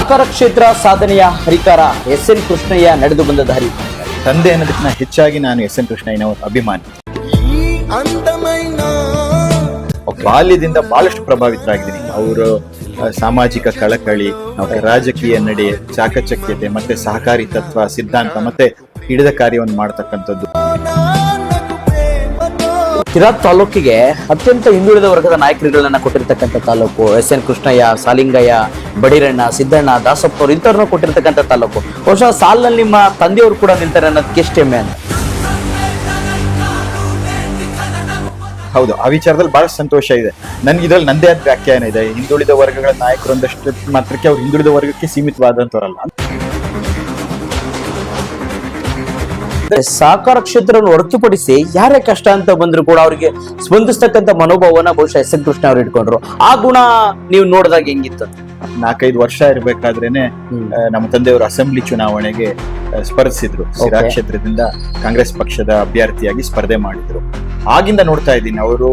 ಸಾಕಾರ ಕ್ಷೇತ್ರ ಸಾಧನೆಯ ಹರಿಕಾರ ಎಸ್.ಎನ್. ಕೃಷ್ಣಯ್ಯ ನಡೆದು ಬಂದ ದಾರಿ. ತಂದೆ ಅನ್ನೋದಕ್ಕಿಂತ ಹೆಚ್ಚಾಗಿ ನಾನು ಎಸ್.ಎನ್. ಕೃಷ್ಣಯ್ಯನವರ ಅಭಿಮಾನಿ. ಬಾಲ್ಯದಿಂದ ಬಹಳಷ್ಟು ಪ್ರಭಾವಿತರಾಗಿದ್ದೀನಿ. ಅವರು ಸಾಮಾಜಿಕ ಕಳಕಳಿ, ರಾಜಕೀಯ ನಡೆ, ಚಾಕಚಕ್ಯತೆ, ಮತ್ತೆ ಸಹಕಾರಿ ತತ್ವ ಸಿದ್ಧಾಂತ ಮತ್ತೆ ಹಿಡಿದ ಕಾರ್ಯವನ್ನು ಮಾಡತಕ್ಕಂಥದ್ದು. ಶಿರಾ ತಾಲೂಕಿಗೆ ಅತ್ಯಂತ ಹಿಂದುಳಿದ ವರ್ಗದ ನಾಯಕರುಗಳನ್ನ ಕೊಟ್ಟಿರ್ತಕ್ಕಂಥ ತಾಲೂಕು ಎಸ್.ಎನ್. ಕೃಷ್ಣಯ್ಯ, ಸಾಲಿಂಗಯ್ಯ, ಬಡಿರಣ್ಣ, ಸಿದ್ದಣ್ಣ, ದಾಸಪ್ಪ ಅವರು ಇಂಥವ್ರನ್ನ ಕೊಟ್ಟಿರ್ತಕ್ಕಂಥ ತಾಲೂಕು. ಬಹುಶಃ ಸಾಲಿನಲ್ಲಿ ನಿಮ್ಮ ತಂದೆಯವರು ಕೂಡ ನಿಲ್ತಾರೆ ಅನ್ನೋದಕ್ಕೆ ಎಷ್ಟು ಹೆಮ್ಮೆ ಅಂತ. ಹೌದು, ಆ ವಿಚಾರದಲ್ಲಿ ಬಹಳ ಸಂತೋಷ ಇದೆ. ನನ್ಗೆ ಇದ್ರಲ್ಲಿ ನಂದೇ ಆದ ವ್ಯಾಖ್ಯಾನ ಇದೆ. ಹಿಂದುಳಿದ ವರ್ಗಗಳ ನಾಯಕರು ಒಂದಷ್ಟು ಮಾತ್ರಕ್ಕೆ ಅವ್ರು ಹಿಂದುಳಿದ ವರ್ಗಕ್ಕೆ ಸೀಮಿತವಾದಂತವರಲ್ಲ. ಸಹಕಾರ ಕ್ಷೇತ್ರವನ್ನು ಹೊರತುಪಡಿಸಿ ಯಾರೇ ಕಷ್ಟ ಅಂತ ಬಂದ್ರು ಕೂಡ ಅವರಿಗೆ ಸ್ಪಂದಿಸ್ತಕ್ಕಂಥ ಮನೋಭಾವನ ಬಹುಶಃ ಎಸ್.ಎನ್. ಕೃಷ್ಣ ಅವರು ಇಟ್ಕೊಂಡ್ರು. ಆ ಗುಣ ನೀವು ನೋಡಿದಾಗ ಹೆಂಗಿತ್ತು? 4-5 ವರ್ಷ ಇರ್ಬೇಕಾದ್ರೇನೆ ನಮ್ಮ ತಂದೆಯವರು ಅಸೆಂಬ್ಲಿ ಚುನಾವಣೆಗೆ ಸ್ಪರ್ಧಿಸಿದ್ರು. ಶಿರಾ ಕ್ಷೇತ್ರದಿಂದ ಕಾಂಗ್ರೆಸ್ ಪಕ್ಷದ ಅಭ್ಯರ್ಥಿಯಾಗಿ ಸ್ಪರ್ಧೆ ಮಾಡಿದ್ರು. ಆಗಿಂದ ನೋಡ್ತಾ ಇದ್ದೀನಿ ಅವರು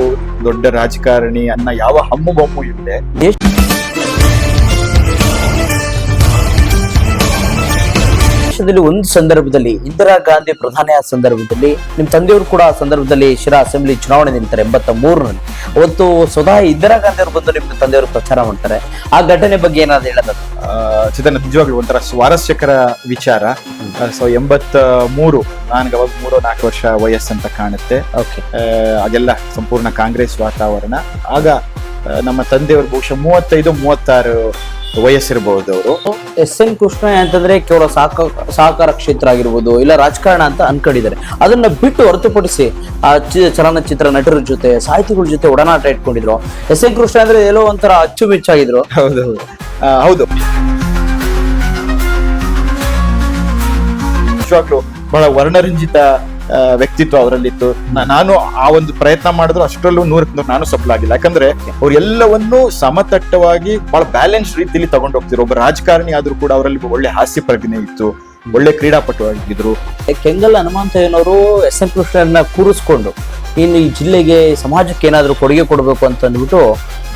ದೊಡ್ಡ ರಾಜಕಾರಣಿ ಅನ್ನ ಯಾವ ಹಮ್ಮು ಬೊಮ್ಮು ಇಲ್ಲದೆ ಒಂದು ಸಂದರ್ಭದಲ್ಲಿ ಇಂದಿರಾ ಗಾಂಧಿ ಪ್ರಧಾನಿ ಆದ ಸಂದರ್ಭದಲ್ಲಿ ನಿಮ್ಮ ತಂದೆಯವರು ಕೂಡ ಆ ಸಂದರ್ಭದಲ್ಲಿ ಶಿರಾ ಅಸೆಂಬ್ಲಿ ಚುನಾವಣೆ ನಿಲ್ತಾರೆ 83ರಲ್ಲಿ. ಅವತ್ತು ಸ್ವತಃ ಇಂದಿರಾ ಗಾಂಧಿ ಅವರು ಬಂದು ನಿಮ್ಮ ತಂದೆಯವರು ಪ್ರಚಾರ ಮಾಡ್ತಾರೆ. ಆ ಘಟನೆ ಬಗ್ಗೆ ಏನಾದ್ರು ಹೇಳೋದು? ಚಿತ್ರ ನಿಜವಾಗ್ಲೂ ಒಂಥರ ಸ್ವಾರಸ್ಯಕರ ವಿಚಾರ. 83 ನನ್ಗೆ ಅವಾಗ 3-4 ವರ್ಷ ವಯಸ್ಸಂತ ಕಾಣುತ್ತೆ. ಅದೆಲ್ಲ ಸಂಪೂರ್ಣ ಕಾಂಗ್ರೆಸ್ ವಾತಾವರಣ. ಆಗ ನಮ್ಮ ತಂದೆಯವರು ಬಹುಶಃ 35-36 ವಯಸ್ಸಿರಬಹುದು. ಅವರು ಎಸ್.ಎನ್. ಕೃಷ್ಣಯ್ಯ ಅಂತಂದ್ರೆ ಕೇವಲ ಸಹಕಾರ ಕ್ಷೇತ್ರ ಆಗಿರ್ಬೋದು, ಇಲ್ಲ ರಾಜಕಾರಣ ಅಂತ ಅನ್ಕೊಂಡಿದ್ದಾರೆ. ಅದನ್ನ ಬಿಟ್ಟು ಹೊರತುಪಡಿಸಿ ಆ ಚಲನಚಿತ್ರ ನಟರ ಜೊತೆ, ಸಾಹಿತಿಗಳ ಜೊತೆ ಒಡನಾಟ ಇಟ್ಕೊಂಡಿದ್ರು. ಎಸ್.ಎನ್. ಕೃಷ್ಣ ಅಂದ್ರೆ ಎಲ್ಲೋ ಒಂಥರ ಅಚ್ಚುಮೆಚ್ಚಾಗಿದ್ರು. ಹೌದು, ನಿಜವಾಗ್ಲೂ ಬಹಳ ವರ್ಣರಂಜಿತ ವ್ಯಕ್ತಿತ್ವ ಅವರಲ್ಲಿತ್ತು. ನಾನು ಆ ಒಂದು ಪ್ರಯತ್ನ ಮಾಡಿದ್ರು ಅಷ್ಟರಲ್ಲೂ 100% ನಾನು ಸಫಲಾಗಿಲ್ಲ. ಯಾಕಂದ್ರೆ ಅವ್ರು ಎಲ್ಲವನ್ನೂ ಸಮತಟ್ಟವಾಗಿ ಬಹಳ ಬ್ಯಾಲೆನ್ಸ್ ರೀತಿಯಲ್ಲಿ ತಗೊಂಡು ಹೋಗ್ತಿದ್ರು. ಒಬ್ಬ ರಾಜಕಾರಣಿ ಆದ್ರೂ ಕೂಡ ಅವರಲ್ಲಿ ಒಳ್ಳೆ ಹಾಸ್ಯ ಪ್ರಜ್ಞೆ ಇತ್ತು, ಒಳ್ಳೆ ಕ್ರೀಡಾಪಟು ಆಗಿದ್ರು. ಕೆಂಗಲ್ ಹನುಮಂತಯ್ಯನವರು ಎಸ್.ಎನ್. ಕೃಷ್ಣನ್ನ ಕೂರಿಸ್ಕೊಂಡು ಇನ್ನು ಈ ಜಿಲ್ಲೆಗೆ, ಸಮಾಜಕ್ಕೆ ಏನಾದ್ರು ಕೊಡುಗೆ ಕೊಡಬೇಕು ಅಂತ ಅಂದ್ಬಿಟ್ಟು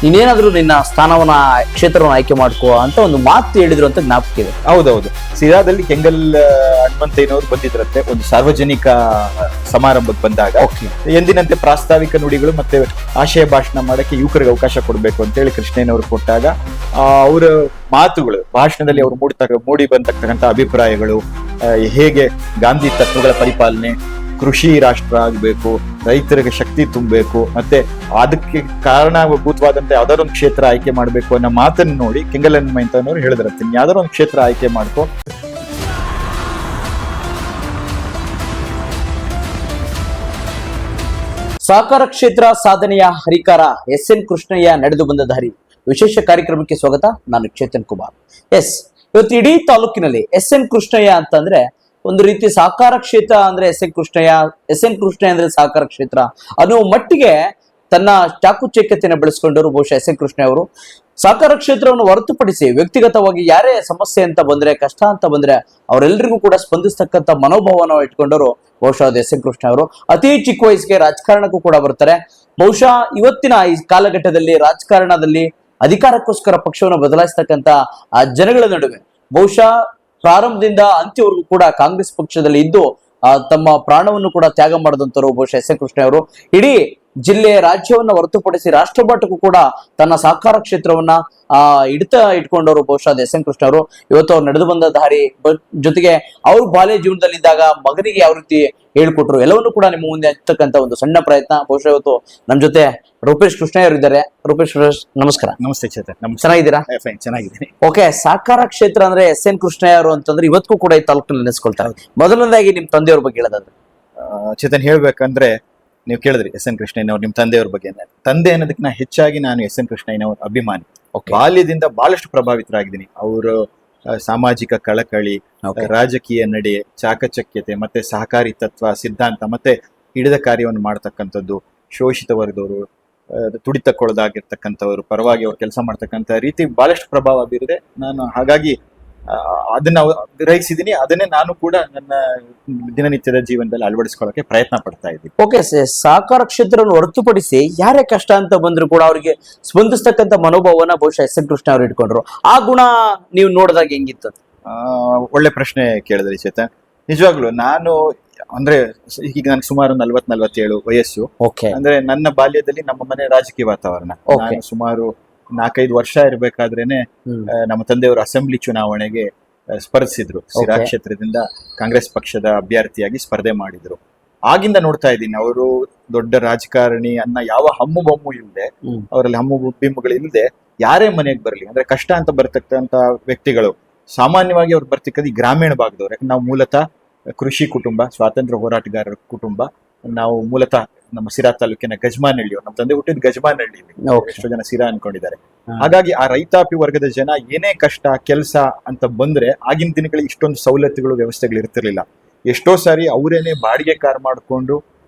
ನೀನೇನಾದ್ರೂ ನಿನ್ನ ಸ್ಥಾನವನ್ನ, ಕ್ಷೇತ್ರವನ್ನು ಆಯ್ಕೆ ಮಾಡ್ಕೋ ಅಂತ ಒಂದು ಮಾತು ಹೇಳಿದ್ರು ಅಂತ ಜ್ಞಾಪಕ ಇದೆ. ಹೌದೌದು, ಸಿರಾದಲ್ಲಿ ಕೆಂಗಲ್ ಹನುಮಂತಯ್ಯನವರು ಬಂದಿದ್ರಂತೆ ಒಂದು ಸಾರ್ವಜನಿಕ ಸಮಾರಂಭಕ್ಕೆ ಬಂದಾಗ. ಎಂದಿನಂತೆ ಪ್ರಾಸ್ತಾವಿಕ ನುಡಿಗಳು ಮತ್ತೆ ಆಶಯ ಭಾಷಣ ಮಾಡಕ್ಕೆ ಯುವಕರಿಗೆ ಅವಕಾಶ ಕೊಡಬೇಕು ಅಂತ ಹೇಳಿ ಕೃಷ್ಣಯ್ಯನವರು ಕೊಟ್ಟಾಗ ಅವರ ಮಾತುಗಳು, ಭಾಷಣದಲ್ಲಿ ಅವರು ಮೂಡಿ ಬಂದತಕ್ಕಂಥ ಅಭಿಪ್ರಾಯಗಳು, ಹೇಗೆ ಗಾಂಧಿ ತತ್ವಗಳ ಪರಿಪಾಲನೆ, ಕೃಷಿ ರಾಷ್ಟ್ರ ಆಗಬೇಕು, ರೈತರಿಗೆ ಶಕ್ತಿ ತುಂಬಬೇಕು, ಮತ್ತೆ ಅದಕ್ಕೆ ಕಾರಣಭೂತವಾದಂತೆ ಯಾವ್ದಾದ್ರು ಒಂದು ಕ್ಷೇತ್ರ ಆಯ್ಕೆ ಮಾಡಬೇಕು ಅನ್ನೋ ಮಾತನ್ನು ನೋಡಿ ಕೆಂಗಲ್ ಹನುಮಂತಯ್ಯನವರು ಹೇಳಿದ್ರಂತೆ, ಯಾವ್ದಾದ್ರು ಒಂದು ಕ್ಷೇತ್ರ ಆಯ್ಕೆ ಮಾಡ್ಕೋ. ಸಹಕಾರ ಕ್ಷೇತ್ರ ಸಾಧನೆಯ ಹರಿಕಾರ ಎಸ್.ಎನ್. ಕೃಷ್ಣಯ್ಯ ನಡೆದು ಬಂದ ದಾರಿ ವಿಶೇಷ ಕಾರ್ಯಕ್ರಮಕ್ಕೆ ಸ್ವಾಗತ. ನಾನು ಚೇತನ್ ಕುಮಾರ್. ಇವತ್ತು ಇಡೀ ತಾಲೂಕಿನಲ್ಲಿ ಎಸ್.ಎನ್. ಕೃಷ್ಣಯ್ಯ ಅಂತಂದ್ರೆ ಒಂದು ರೀತಿ ಸಹಕಾರ ಕ್ಷೇತ್ರ ಅಂದ್ರೆ ಎಸ್.ಎನ್. ಕೃಷ್ಣಯ್ಯ, ಎಸ್.ಎನ್. ಕೃಷ್ಣಯ್ಯ ಅಂದ್ರೆ ಸಹಕಾರ ಕ್ಷೇತ್ರ ಅನ್ನೋ ಮಟ್ಟಿಗೆ ತನ್ನ ಚಾಕುಚಕ್ಯತೆಯನ್ನು ಬೆಳೆಸ್ಕೊಂಡವರು ಬಹುಶಃ ಎಸ್.ಎನ್. ಕೃಷ್ಣಯ್ಯ ಅವರು. ಸಹಕಾರ ಕ್ಷೇತ್ರವನ್ನು ಹೊರತುಪಡಿಸಿ ವ್ಯಕ್ತಿಗತವಾಗಿ ಯಾರೇ ಸಮಸ್ಯೆ ಅಂತ ಬಂದ್ರೆ, ಕಷ್ಟ ಅಂತ ಬಂದ್ರೆ ಅವರೆಲ್ಲರಿಗೂ ಕೂಡ ಸ್ಪಂದಿಸ್ತಕ್ಕಂಥ ಮನೋಭಾವನ ಇಟ್ಕೊಂಡವರು ಬಹುಶಃ ಅದು ಎಸ್.ಎನ್. ಕೃಷ್ಣಯ್ಯ ಅವರು. ಅತಿ ಚಿಕ್ಕ ವಯಸ್ಸಿಗೆ ರಾಜಕಾರಣಕ್ಕೂ ಕೂಡ ಬರ್ತಾರೆ. ಬಹುಶಃ ಇವತ್ತಿನ ಈ ಕಾಲಘಟ್ಟದಲ್ಲಿ ರಾಜಕಾರಣದಲ್ಲಿ ಅಧಿಕಾರಕ್ಕೋಸ್ಕರ ಪಕ್ಷವನ್ನು ಬದಲಾಯಿಸ್ತಕ್ಕಂಥ ಆ ಜನಗಳ ನಡುವೆ ಬಹುಶಃ ಪ್ರಾರಂಭದಿಂದ ಅಂತ್ಯವರೆಗೂ ಕೂಡ ಕಾಂಗ್ರೆಸ್ ಪಕ್ಷದಲ್ಲಿ ಇದ್ದು ತಮ್ಮ ಪ್ರಾಣವನ್ನು ಕೂಡ ತ್ಯಾಗ ಮಾಡಿದಂತವರು ಬಹುಶಃ ಎಸ್.ಎನ್. ಕೃಷ್ಣಯ್ಯ ಅವರು. ಇಡೀ ಜಿಲ್ಲೆ, ರಾಜ್ಯವನ್ನ ಹೊರತುಪಡಿಸಿ ರಾಷ್ಟ್ರಮಟ್ಟಕ್ಕೂ ಕೂಡ ತನ್ನ ಸಹಕಾರ ಕ್ಷೇತ್ರವನ್ನ ಇಟ್ಕೊಂಡವರು ಬಹುಶಃ ಎಸ್.ಎನ್. ಕೃಷ್ಣ ಅವರು. ಇವತ್ತು ಅವ್ರು ನಡೆದು ಬಂದ ದಾರಿ ಜೊತೆಗೆ ಅವರು ಬಾಲ್ಯ ಜೀವನದಲ್ಲಿದ್ದಾಗ ಮಗನಿಗೆ ಯಾವ ರೀತಿ ಹೇಳ್ಕೊಟ್ರು ಎಲ್ಲವನ್ನೂ ಕೂಡ ನಿಮ್ಮ ಮುಂದೆ ಹಚ್ಚತಕ್ಕಂತ ಒಂದು ಸಣ್ಣ ಪ್ರಯತ್ನ. ಬಹುಶಃ ಇವತ್ತು ನಮ್ಮ ಜೊತೆ ರೂಪೇಶ್ ಕೃಷ್ಣಯ್ಯ ಅವರು ಇದ್ದಾರೆ. ರೂಪೇಶ್, ನಮಸ್ಕಾರ. ನಮಸ್ತೆ ಚೇತನ್, ಚೆನ್ನಾಗಿದ್ದೀರಾ? ಚೆನ್ನಾಗಿದ್ದೀನಿ. ಓಕೆ, ಸಹಕಾರ ಕ್ಷೇತ್ರ ಅಂದ್ರೆ ಎಸ್.ಎನ್. ಕೃಷ್ಣಯ್ಯ ಅವರು ಅಂತಂದ್ರೆ ಇವತ್ತಿಗೂ ಕೂಡ ಈ ತಾಲೂಕಿನಲ್ಲಿ ನೆನೆಸ್ಕೊಳ್ತಾ ಇರೋದು. ಮೊದಲನೇದಾಗಿ ನಿಮ್ ತಂದೆಯವ್ರ ಬಗ್ಗೆ ಹೇಳೋದಾದ್ರೆ ಚೇತನ್, ಹೇಳ್ಬೇಕಂದ್ರೆ ನೀವು ಕೇಳಿದ್ರಿ ಎಸ್.ಎನ್. ಕೃಷ್ಣಯ್ಯನವ್ರು ನಿಮ್ಮ ತಂದೆಯವ್ರ ಬಗ್ಗೆ. ತಂದೆ ಅನ್ನೋದಕ್ಕಿಂತ ಹೆಚ್ಚಾಗಿ ನಾನು ಎಸ್.ಎನ್. ಕೃಷ್ಣಯ್ಯನವರ ಅಭಿಮಾನಿ. ಬಾಲ್ಯದಿಂದ ಬಹಳಷ್ಟು ಪ್ರಭಾವಿತರಾಗಿದ್ದೀನಿ. ಅವರು ಸಾಮಾಜಿಕ ಕಳಕಳಿ, ರಾಜಕೀಯ ನಡೆ, ಚಾಕಚಕ್ಯತೆ, ಮತ್ತೆ ಸಹಕಾರಿ ತತ್ವ ಸಿದ್ಧಾಂತ ಮತ್ತೆ ಹಿಡಿದ ಕಾರ್ಯವನ್ನು ಮಾಡತಕ್ಕಂಥದ್ದು, ಶೋಷಿತ ವರ್ಗದವರು, ತುಡಿತಕ್ಕೊಳಗಾಗಿರ್ತಕ್ಕಂಥವ್ರು ಪರವಾಗಿ ಅವ್ರು ಕೆಲಸ ಮಾಡ್ತಕ್ಕಂಥ ರೀತಿ ಬಹಳಷ್ಟು ಪ್ರಭಾವ ಬೀರಿದೆ. ನಾನು ಹಾಗಾಗಿ ಅದನ್ನ ಗ್ರಹಿಸಿದೀನಿ. ಅದನ್ನೇ ನಾನು ಕೂಡ ನನ್ನ ದಿನನಿತ್ಯದ ಜೀವನದಲ್ಲಿ ಅಳವಡಿಸ್ಕೊಳ್ಳೋಕೆ ಪ್ರಯತ್ನ ಪಡ್ತಾ ಇದ್ದೀನಿ. ಓಕೆ ಸರ್, ಸಹಕಾರ ಕ್ಷೇತ್ರವನ್ನು ಹೊರತುಪಡಿಸಿ ಯಾರೇ ಕಷ್ಟ ಅಂತ ಬಂದ್ರು ಕೂಡ ಅವರಿಗೆ ಸ್ಪಂದಿಸ್ತಕ್ಕಂಥ ಮನೋಭಾವನ ಬಹುಶಃ ಎಸ್ ಎನ್ ಕೃಷ್ಣ ಅವರು ಇಟ್ಕೊಂಡ್ರು. ಆ ಗುಣ ನೀವು ನೋಡಿದಾಗ ಹೆಂಗಿತ್ತು? ಒಳ್ಳೆ ಪ್ರಶ್ನೆ ಕೇಳಿದ್ರಿ ಚೇತನ್. ನಿಜವಾಗ್ಲು ನಾನು ಅಂದ್ರೆ ಈಗ ನನ್ಗೆ ಸುಮಾರು 47 ವಯಸ್ಸು. ಓಕೆ. ಅಂದ್ರೆ ನನ್ನ ಬಾಲ್ಯದಲ್ಲಿ ನಮ್ಮ ಮನೆ ರಾಜಕೀಯ ವಾತಾವರಣ. Okay. ನಾನು ಸುಮಾರು 4-5 ವರ್ಷ ಇರ್ಬೇಕಾದ್ರೇನೆ ನಮ್ಮ ತಂದೆಯವರು ಅಸೆಂಬ್ಲಿ ಚುನಾವಣೆಗೆ ಸ್ಪರ್ಧಿಸಿದ್ರು. ಸಿರಾ Okay. ಕ್ಷೇತ್ರದಿಂದ ಕಾಂಗ್ರೆಸ್ ಪಕ್ಷದ ಅಭ್ಯರ್ಥಿಯಾಗಿ ಸ್ಪರ್ಧೆ ಮಾಡಿದ್ರು. ಆಗಿಂದ ನೋಡ್ತಾ ಇದ್ದೀನಿ ಅವರು ದೊಡ್ಡ ರಾಜಕಾರಣಿ ಅನ್ನ ಯಾವ ಹಮ್ಮು ಬಮ್ಮು ಇಲ್ಲದೆ, ಅವರಲ್ಲಿ ಹಮ್ಮು ಬಿಮ್ಮುಗಳು ಇಲ್ಲದೆ ಯಾರೇ ಮನೆಗೆ ಬರಲಿ ಅಂದ್ರೆ ಕಷ್ಟ ಅಂತ ಬರ್ತಕ್ಕಂತ ವ್ಯಕ್ತಿಗಳು ಸಾಮಾನ್ಯವಾಗಿ ಅವ್ರು ಬರ್ತಿಕ್ಕದು ಈ ಗ್ರಾಮೀಣ ಭಾಗದವ್ರು. ಯಾಕಂದ್ರೆ ನಾವು ಮೂಲತಃ ಕೃಷಿ ಕುಟುಂಬ, ಸ್ವಾತಂತ್ರ್ಯ ಹೋರಾಟಗಾರರ ಕುಟುಂಬ. ನಾವು ಮೂಲತಃ ನಮ್ಮ ಸಿರಾ ತಾಲೂಕಿನ ಗಜಮಾನಹಳ್ಳಿಯವರು. ನಮ್ಮ ತಂದೆ ಹುಟ್ಟಿದ ಗಜಮಾನಹಳ್ಳಿಯಲ್ಲಿ. ಎಷ್ಟೋ ಜನ ಸಿರಾ ಅನ್ಕೊಂಡಿದ್ದಾರೆ. ಹಾಗಾಗಿ ಆ ರೈತಾಪಿ ವರ್ಗದ ಜನ ಏನೇ ಕಷ್ಟ ಕೆಲಸ ಅಂತ ಬಂದ್ರೆ ಆಗಿನ ದಿನಗಳಿಗೆ ಇಷ್ಟೊಂದು ಸವಲತ್ತುಗಳು ವ್ಯವಸ್ಥೆಗಳು ಇರ್ತಿರ್ಲಿಲ್ಲ. ಎಷ್ಟೋ ಸಾರಿ ಅವರೇನೆ ಬಾಡಿಗೆ ಕಾರ್ ಮಾಡಿಕೊಂಡು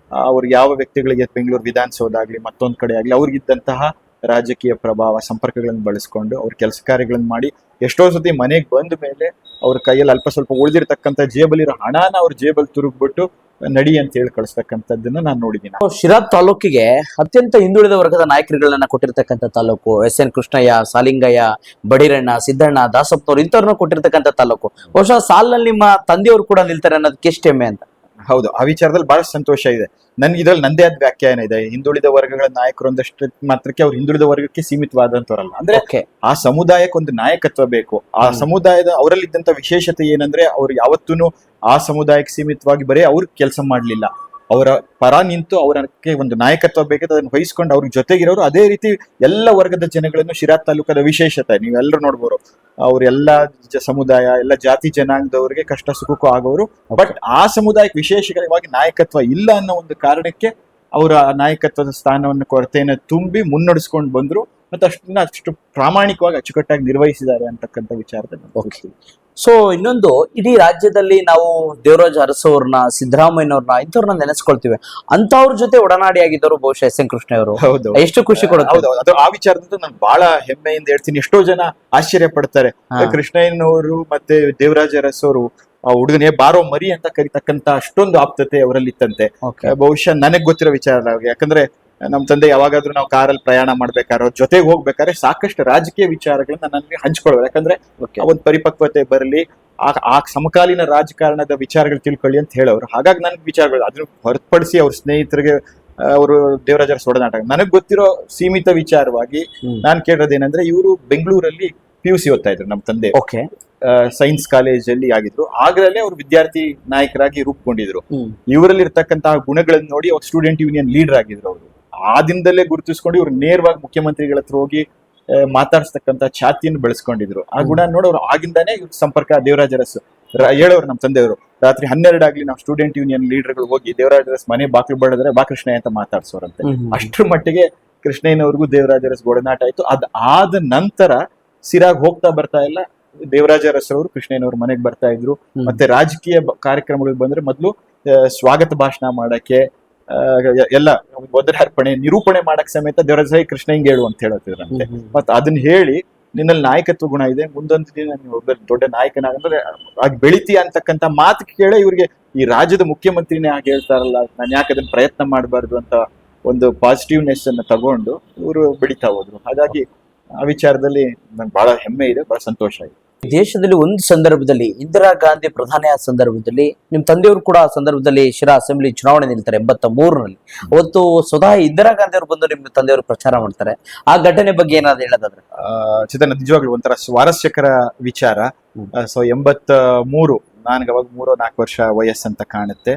ಅವ್ರಿಗೆ ಯಾವ ವ್ಯಕ್ತಿಗಳಿಗೆ ಬೆಂಗಳೂರು ವಿಧಾನಸೌಧ ಆಗ್ಲಿ ಮತ್ತೊಂದ್ ಕಡೆ ಆಗ್ಲಿ ಅವ್ರಿಗಿದ್ದಂತಹ ರಾಜಕೀಯ ಪ್ರಭಾವ ಸಂಪರ್ಕಗಳನ್ನು ಬಳಸ್ಕೊಂಡು ಅವ್ರ ಕೆಲಸ ಕಾರ್ಯಗಳನ್ನ ಮಾಡಿ ಎಷ್ಟೋ ಸತಿ ಮನೆಗೆ ಬಂದ ಮೇಲೆ ಅವ್ರ ಕೈಯಲ್ಲಿ ಅಲ್ಪ ಸ್ವಲ್ಪ ಉಳಿದಿರ್ತಕ್ಕಂಥ ಜೇಬಲ್ಲಿರೋ ಹಣನ ಅವ್ರ ಜೇಬಲ್ಲಿ ತುರುಗ್ಬಿಟ್ಟು ನಡಿ ಅಂತ ಹೇಳಿ ಕಳಿಸ್ತಕ್ಕಂಥದ್ದನ್ನ ನಾನು ನೋಡಿದ್ದೀನಿ. ಶಿರಾ ತಾಲೂಕಿಗೆ ಅತ್ಯಂತ ಹಿಂದುಳಿದ ವರ್ಗದ ನಾಯಕರುಗಳನ್ನ ಕೊಟ್ಟಿರ್ತಕ್ಕಂಥ ತಾಲೂಕು. ಎಸ್ ಎನ್ ಕೃಷ್ಣಯ್ಯ, ಸಾಲಿಂಗಯ್ಯ, ಬಡಿರಣ್ಣ, ಸಿದ್ದಣ್ಣ, ದಾಸಪ್ಪನವ್ರು ಇಂಥವ್ರನ್ನ ಕೊಟ್ಟಿರ್ತಕ್ಕಂಥ ತಾಲೂಕು. ಬಹುಶಃ ಸಾಲಿನಲ್ಲಿ ನಿಮ್ಮ ತಂದೆಯವರು ಕೂಡ ನಿಲ್ತಾರೆ ಅನ್ನೋದಕ್ಕೆ ಎಷ್ಟು ಹೆಮ್ಮೆ ಅಂತ. ಹೌದು, ಆ ವಿಚಾರದಲ್ಲಿ ಬಹಳ ಸಂತೋಷ ಇದೆ. ನನ್ಗೆ ಇದ್ರಲ್ಲಿ ನಂದೇ ಆದ ವ್ಯಾಖ್ಯಾನ ಇದೆ. ಹಿಂದುಳಿದ ವರ್ಗಗಳ ನಾಯಕರು ಒಂದಷ್ಟು ಮಾತ್ರಕ್ಕೆ ಅವ್ರು ಹಿಂದುಳಿದ ವರ್ಗಕ್ಕೆ ಸೀಮಿತವಾದಂತವರಲ್ಲ. ಅಂದ್ರೆ ಆ ಸಮುದಾಯಕ್ಕೆ ಒಂದು ನಾಯಕತ್ವ ಬೇಕು. ಆ ಸಮುದಾಯದ ಅವರಲ್ಲಿದ್ದಂತ ವಿಶೇಷತೆ ಏನಂದ್ರೆ ಅವ್ರು ಯಾವತ್ತೂ ಆ ಸಮುದಾಯಕ್ಕೆ ಸೀಮಿತವಾಗಿ ಬರೀ ಅವ್ರ ಕೆಲಸ ಮಾಡ್ಲಿಲ್ಲ. ಅವರ ಪರ ನಿಂತು ಅವರಕ್ಕೆ ಒಂದು ನಾಯಕತ್ವ ಬೇಕಾದ ಅದನ್ನ ವಹಿಸ್ಕೊಂಡು ಅವ್ರ ಜೊತೆಗಿರೋರು. ಅದೇ ರೀತಿ ಎಲ್ಲ ವರ್ಗದ ಜನಗಳನ್ನು ಶಿರಾ ತಾಲೂಕದ ವಿಶೇಷತೆ ನೀವೆಲ್ಲರೂ ನೋಡ್ಬೋದು. ಅವ್ರ ಎಲ್ಲಾ ಸಮುದಾಯ, ಎಲ್ಲ ಜಾತಿ ಜನಾಂಗದವ್ರಿಗೆ ಕಷ್ಟ ಸುಖಕ್ಕೂ ಆಗೋರು. ಬಟ್ ಆ ಸಮುದಾಯಕ್ಕೆ ವಿಶೇಷವಾಗಿ ನಾಯಕತ್ವ ಇಲ್ಲ ಅನ್ನೋ ಒಂದು ಕಾರಣಕ್ಕೆ ಅವರ ನಾಯಕತ್ವದ ಸ್ಥಾನವನ್ನು ಕೊರತೆಯನ್ನು ತುಂಬಿ ಮುನ್ನಡೆಸ್ಕೊಂಡು ಬಂದ್ರು. ಮತ್ತೆ ಅಷ್ಟು ಪ್ರಾಮಾಣಿಕವಾಗಿ ಅಚ್ಚುಕಟ್ಟಾಗಿ ನಿರ್ವಹಿಸಿದ್ದಾರೆ ಅಂತಕ್ಕಂಥ ವಿಚಾರದಲ್ಲಿ. ಸೊ ಇನ್ನೊಂದು, ಇಡೀ ರಾಜ್ಯದಲ್ಲಿ ನಾವು ದೇವರಾಜ ಅರಸವ್ರನ್ನ, ಸಿದ್ದರಾಮಯ್ಯನವ್ರನ್ನ ಇಂಥವ್ರನ್ನ ನೆನೆಸ್ಕೊಳ್ತೀವಿ. ಅಂತವ್ರ ಜೊತೆ ಒಡನಾಡಿಯಾಗಿದ್ದವರು ಬಹುಶಃ ಎಸ್ ಎನ್ ಕೃಷ್ಣ ಅವರು. ಹೌದು, ಎಷ್ಟು ಖುಷಿ ಕೊಡುತ್ತೆ. ಹೌದು, ಅದು ಆ ವಿಚಾರದಂತೂ ನಾನು ಬಹಳ ಹೆಮ್ಮೆಯಿಂದ ಹೇಳ್ತೀನಿ. ಎಷ್ಟೋ ಜನ ಆಶ್ಚರ್ಯ ಪಡ್ತಾರೆ. ಕೃಷ್ಣಯ್ಯನವರು ಮತ್ತೆ ದೇವರಾಜ ಅರಸವರು ಆ ಹುಡುಗನೇ ಬಾರೋ ಮರಿ ಅಂತ ಕರಿತಕ್ಕಂತ ಅಷ್ಟೊಂದು ಆಪ್ತತೆ ಅವರಲ್ಲಿ ಇತ್ತಂತೆ. ಬಹುಶಃ ನನಗ್ ಗೊತ್ತಿರೋ ವಿಚಾರ. ಯಾಕಂದ್ರೆ ನಮ್ ತಂದೆ ಯಾವಾಗಾದ್ರೂ ನಾವು ಕಾರಲ್ಲಿ ಪ್ರಯಾಣ ಮಾಡ್ಬೇಕಾದ್ರೆ ಅವ್ರ ಜೊತೆಗೆ ಹೋಗ್ಬೇಕಾದ್ರೆ ಸಾಕಷ್ಟು ರಾಜಕೀಯ ವಿಚಾರಗಳನ್ನ ನನಗೆ ಹಂಚ್ಕೊಳ್ಬೇಕು. ಯಾಕಂದ್ರೆ ಒಂದ್ ಪರಿಪಕ್ವತೆ ಬರಲಿ, ಆ ಸಮಕಾಲೀನ ರಾಜಕಾರಣದ ವಿಚಾರಗಳು ತಿಳ್ಕೊಳ್ಳಿ ಅಂತ ಹೇಳೋರು. ಹಾಗಾಗಿ ನನ್ಗೆ ವಿಚಾರಗಳು ಅದನ್ನ ಹೊರತುಪಡಿಸಿ ಅವ್ರ ಸ್ನೇಹಿತರಿಗೆ ಅವರು ದೇವರಾಜ ಅರಸು ಒಡನಾಟ ನನಗ್ ಗೊತ್ತಿರೋ ಸೀಮಿತ ವಿಚಾರವಾಗಿ ನಾನ್ ಕೇಳೋದೇನಂದ್ರೆ, ಇವರು ಬೆಂಗಳೂರಲ್ಲಿ PUC ಓದ್ತಾ ಇದ್ರು ನಮ್ಮ ತಂದೆ. ಸೈನ್ಸ್ ಕಾಲೇಜಲ್ಲಿ ಆಗಿದ್ರು. ಆಗಲೇ ಅವರು ವಿದ್ಯಾರ್ಥಿ ನಾಯಕರಾಗಿ ರೂಪುಗೊಂಡಿದ್ರು. ಇವರಲ್ಲಿ ಇರ್ತಕ್ಕಂತಹ ಗುಣಗಳನ್ನು ನೋಡಿ ಅವ್ರು ಸ್ಟೂಡೆಂಟ್ ಯೂನಿಯನ್ ಲೀಡರ್ ಆಗಿದ್ರು. ಅವರು ಆ ದಿನದಲ್ಲೇ ಗುರುತಿಸ್ಕೊಂಡು ಇವ್ರು ನೇರವಾಗಿ ಮುಖ್ಯಮಂತ್ರಿಗಳ ಹತ್ರ ಹೋಗಿ ಮಾತಾಡ್ಸ್ತಕ್ಕಂಥ ಛಾತಿಯನ್ನು ಬೆಳೆಸ್ಕೊಂಡಿದ್ರು. ಆ ಗುಣ ನೋಡಿ ಅವ್ರು ಆಗಿಂದಾನೇ ಇವ್ರ ಸಂಪರ್ಕ ದೇವರಾಜ ಅರಸು ಹೇಳೋರು ನಮ್ಮ ತಂದೆಯವರು. ರಾತ್ರಿ 12 ಆಗ್ಲಿ ನಾವು ಸ್ಟೂಡೆಂಟ್ ಯೂನಿಯನ್ ಲೀಡರ್ಗಳು ಹೋಗಿ ದೇವರಾಜ ಅರಸು ಮನೆ ಬಾಕ್ಲು ಬಡಿದ್ರೆ ಬಾ ಕೃಷ್ಣಯ್ಯ ಅಂತ ಮಾತಾಡ್ಸೋರಂತೆ. ಅಷ್ಟ್ರ ಮಟ್ಟಿಗೆ ಕೃಷ್ಣಯ್ಯನವ್ರಿಗೂ ದೇವರಾಜ ಅರಸು ಒಡನಾಟ ಆಯ್ತು. ಆದ ನಂತರ ಸಿರಾಗ್ ಹೋಗ್ತಾ ಬರ್ತಾ ಇಲ್ಲ ದೇವರಾಜ ಅರಸರವರು ಕೃಷ್ಣಯ್ಯನವ್ರ ಮನೆಗೆ ಬರ್ತಾ ಇದ್ರು. ಮತ್ತೆ ರಾಜಕೀಯ ಕಾರ್ಯಕ್ರಮಗಳಿಗೆ ಬಂದ್ರೆ ಮೊದಲು ಸ್ವಾಗತ ಭಾಷಣ ಮಾಡಕ್ಕೆ, ಎಲ್ಲ ಒದರಾರ್ಪಣೆ ನಿರೂಪಣೆ ಮಾಡಕ್ ಸಮೇತ ದೇವರಾಜ ಕೃಷ್ಣಯ್ಯಂಗೆ ಹೇಳು ಅಂತ ಹೇಳತ್ತಿದ್ರಂತೆ. ಮತ್ತೆ ಅದನ್ನ ಹೇಳಿ, ನಿನ್ನಲ್ಲಿ ನಾಯಕತ್ವ ಗುಣ ಇದೆ, ಮುಂದೊಂದು ದಿನ ನೀವು ಒಬ್ಬ ದೊಡ್ಡ ನಾಯಕನಾಗಂದ್ರೆ ಆಗ ಬೆಳಿತೀಯ ಅಂತಕ್ಕಂಥ ಮಾತು ಕೇಳ ಇವ್ರಿಗೆ ಈ ರಾಜ್ಯದ ಮುಖ್ಯಮಂತ್ರಿನೇ ಹಾಗೆ ಹೇಳ್ತಾರಲ್ಲ, ನಾನು ಯಾಕೆ ಅದನ್ನ ಪ್ರಯತ್ನ ಮಾಡಬಾರ್ದು ಅಂತ ಒಂದು ಪಾಸಿಟಿವ್ನೆಸ್ ಅನ್ನ ತಗೊಂಡು ಇವರು ಬೆಳಿತಾ ಹೋದ್ರು. ಹಾಗಾಗಿ ಆ ವಿಚಾರದಲ್ಲಿ ನಂಗೆ ಬಹಳ ಹೆಮ್ಮೆ ಇದೆ, ಬಹಳ ಸಂತೋಷ ಇದೆ. ದೇಶದಲ್ಲಿ ಒಂದು ಸಂದರ್ಭದಲ್ಲಿ ಇಂದಿರಾ ಗಾಂಧಿ ಪ್ರಧಾನಿ ಆದ ಸಂದರ್ಭದಲ್ಲಿ ನಿಮ್ ತಂದೆಯವರು ಕೂಡ ಆ ಸಂದರ್ಭದಲ್ಲಿ ಶಿರಾ ಅಸೆಂಬ್ಲಿ ಚುನಾವಣೆ ನಿಲ್ತಾರೆ 83ರಲ್ಲಿ. ಅವತ್ತು ಸ್ವತಃ ಇಂದಿರಾ ಗಾಂಧಿ ಅವರು ಬಂದು ನಿಮ್ ತಂದೆಯವರು ಪ್ರಚಾರ ಮಾಡ್ತಾರೆ. ಆ ಘಟನೆ ಬಗ್ಗೆ ಏನಾದ್ರು ಹೇಳೋದಾದ್ರೆ? ಚಿತ್ರ ನಿಜವಾಗ್ಲೂ ಒಂಥರ ಸ್ವಾರಸ್ಯಕರ ವಿಚಾರ. ಸೊ 83 ನನ್ಗೆ ಅವಾಗ 3-4 ವರ್ಷ ವಯಸ್ಸಂತ ಕಾಣುತ್ತೆ.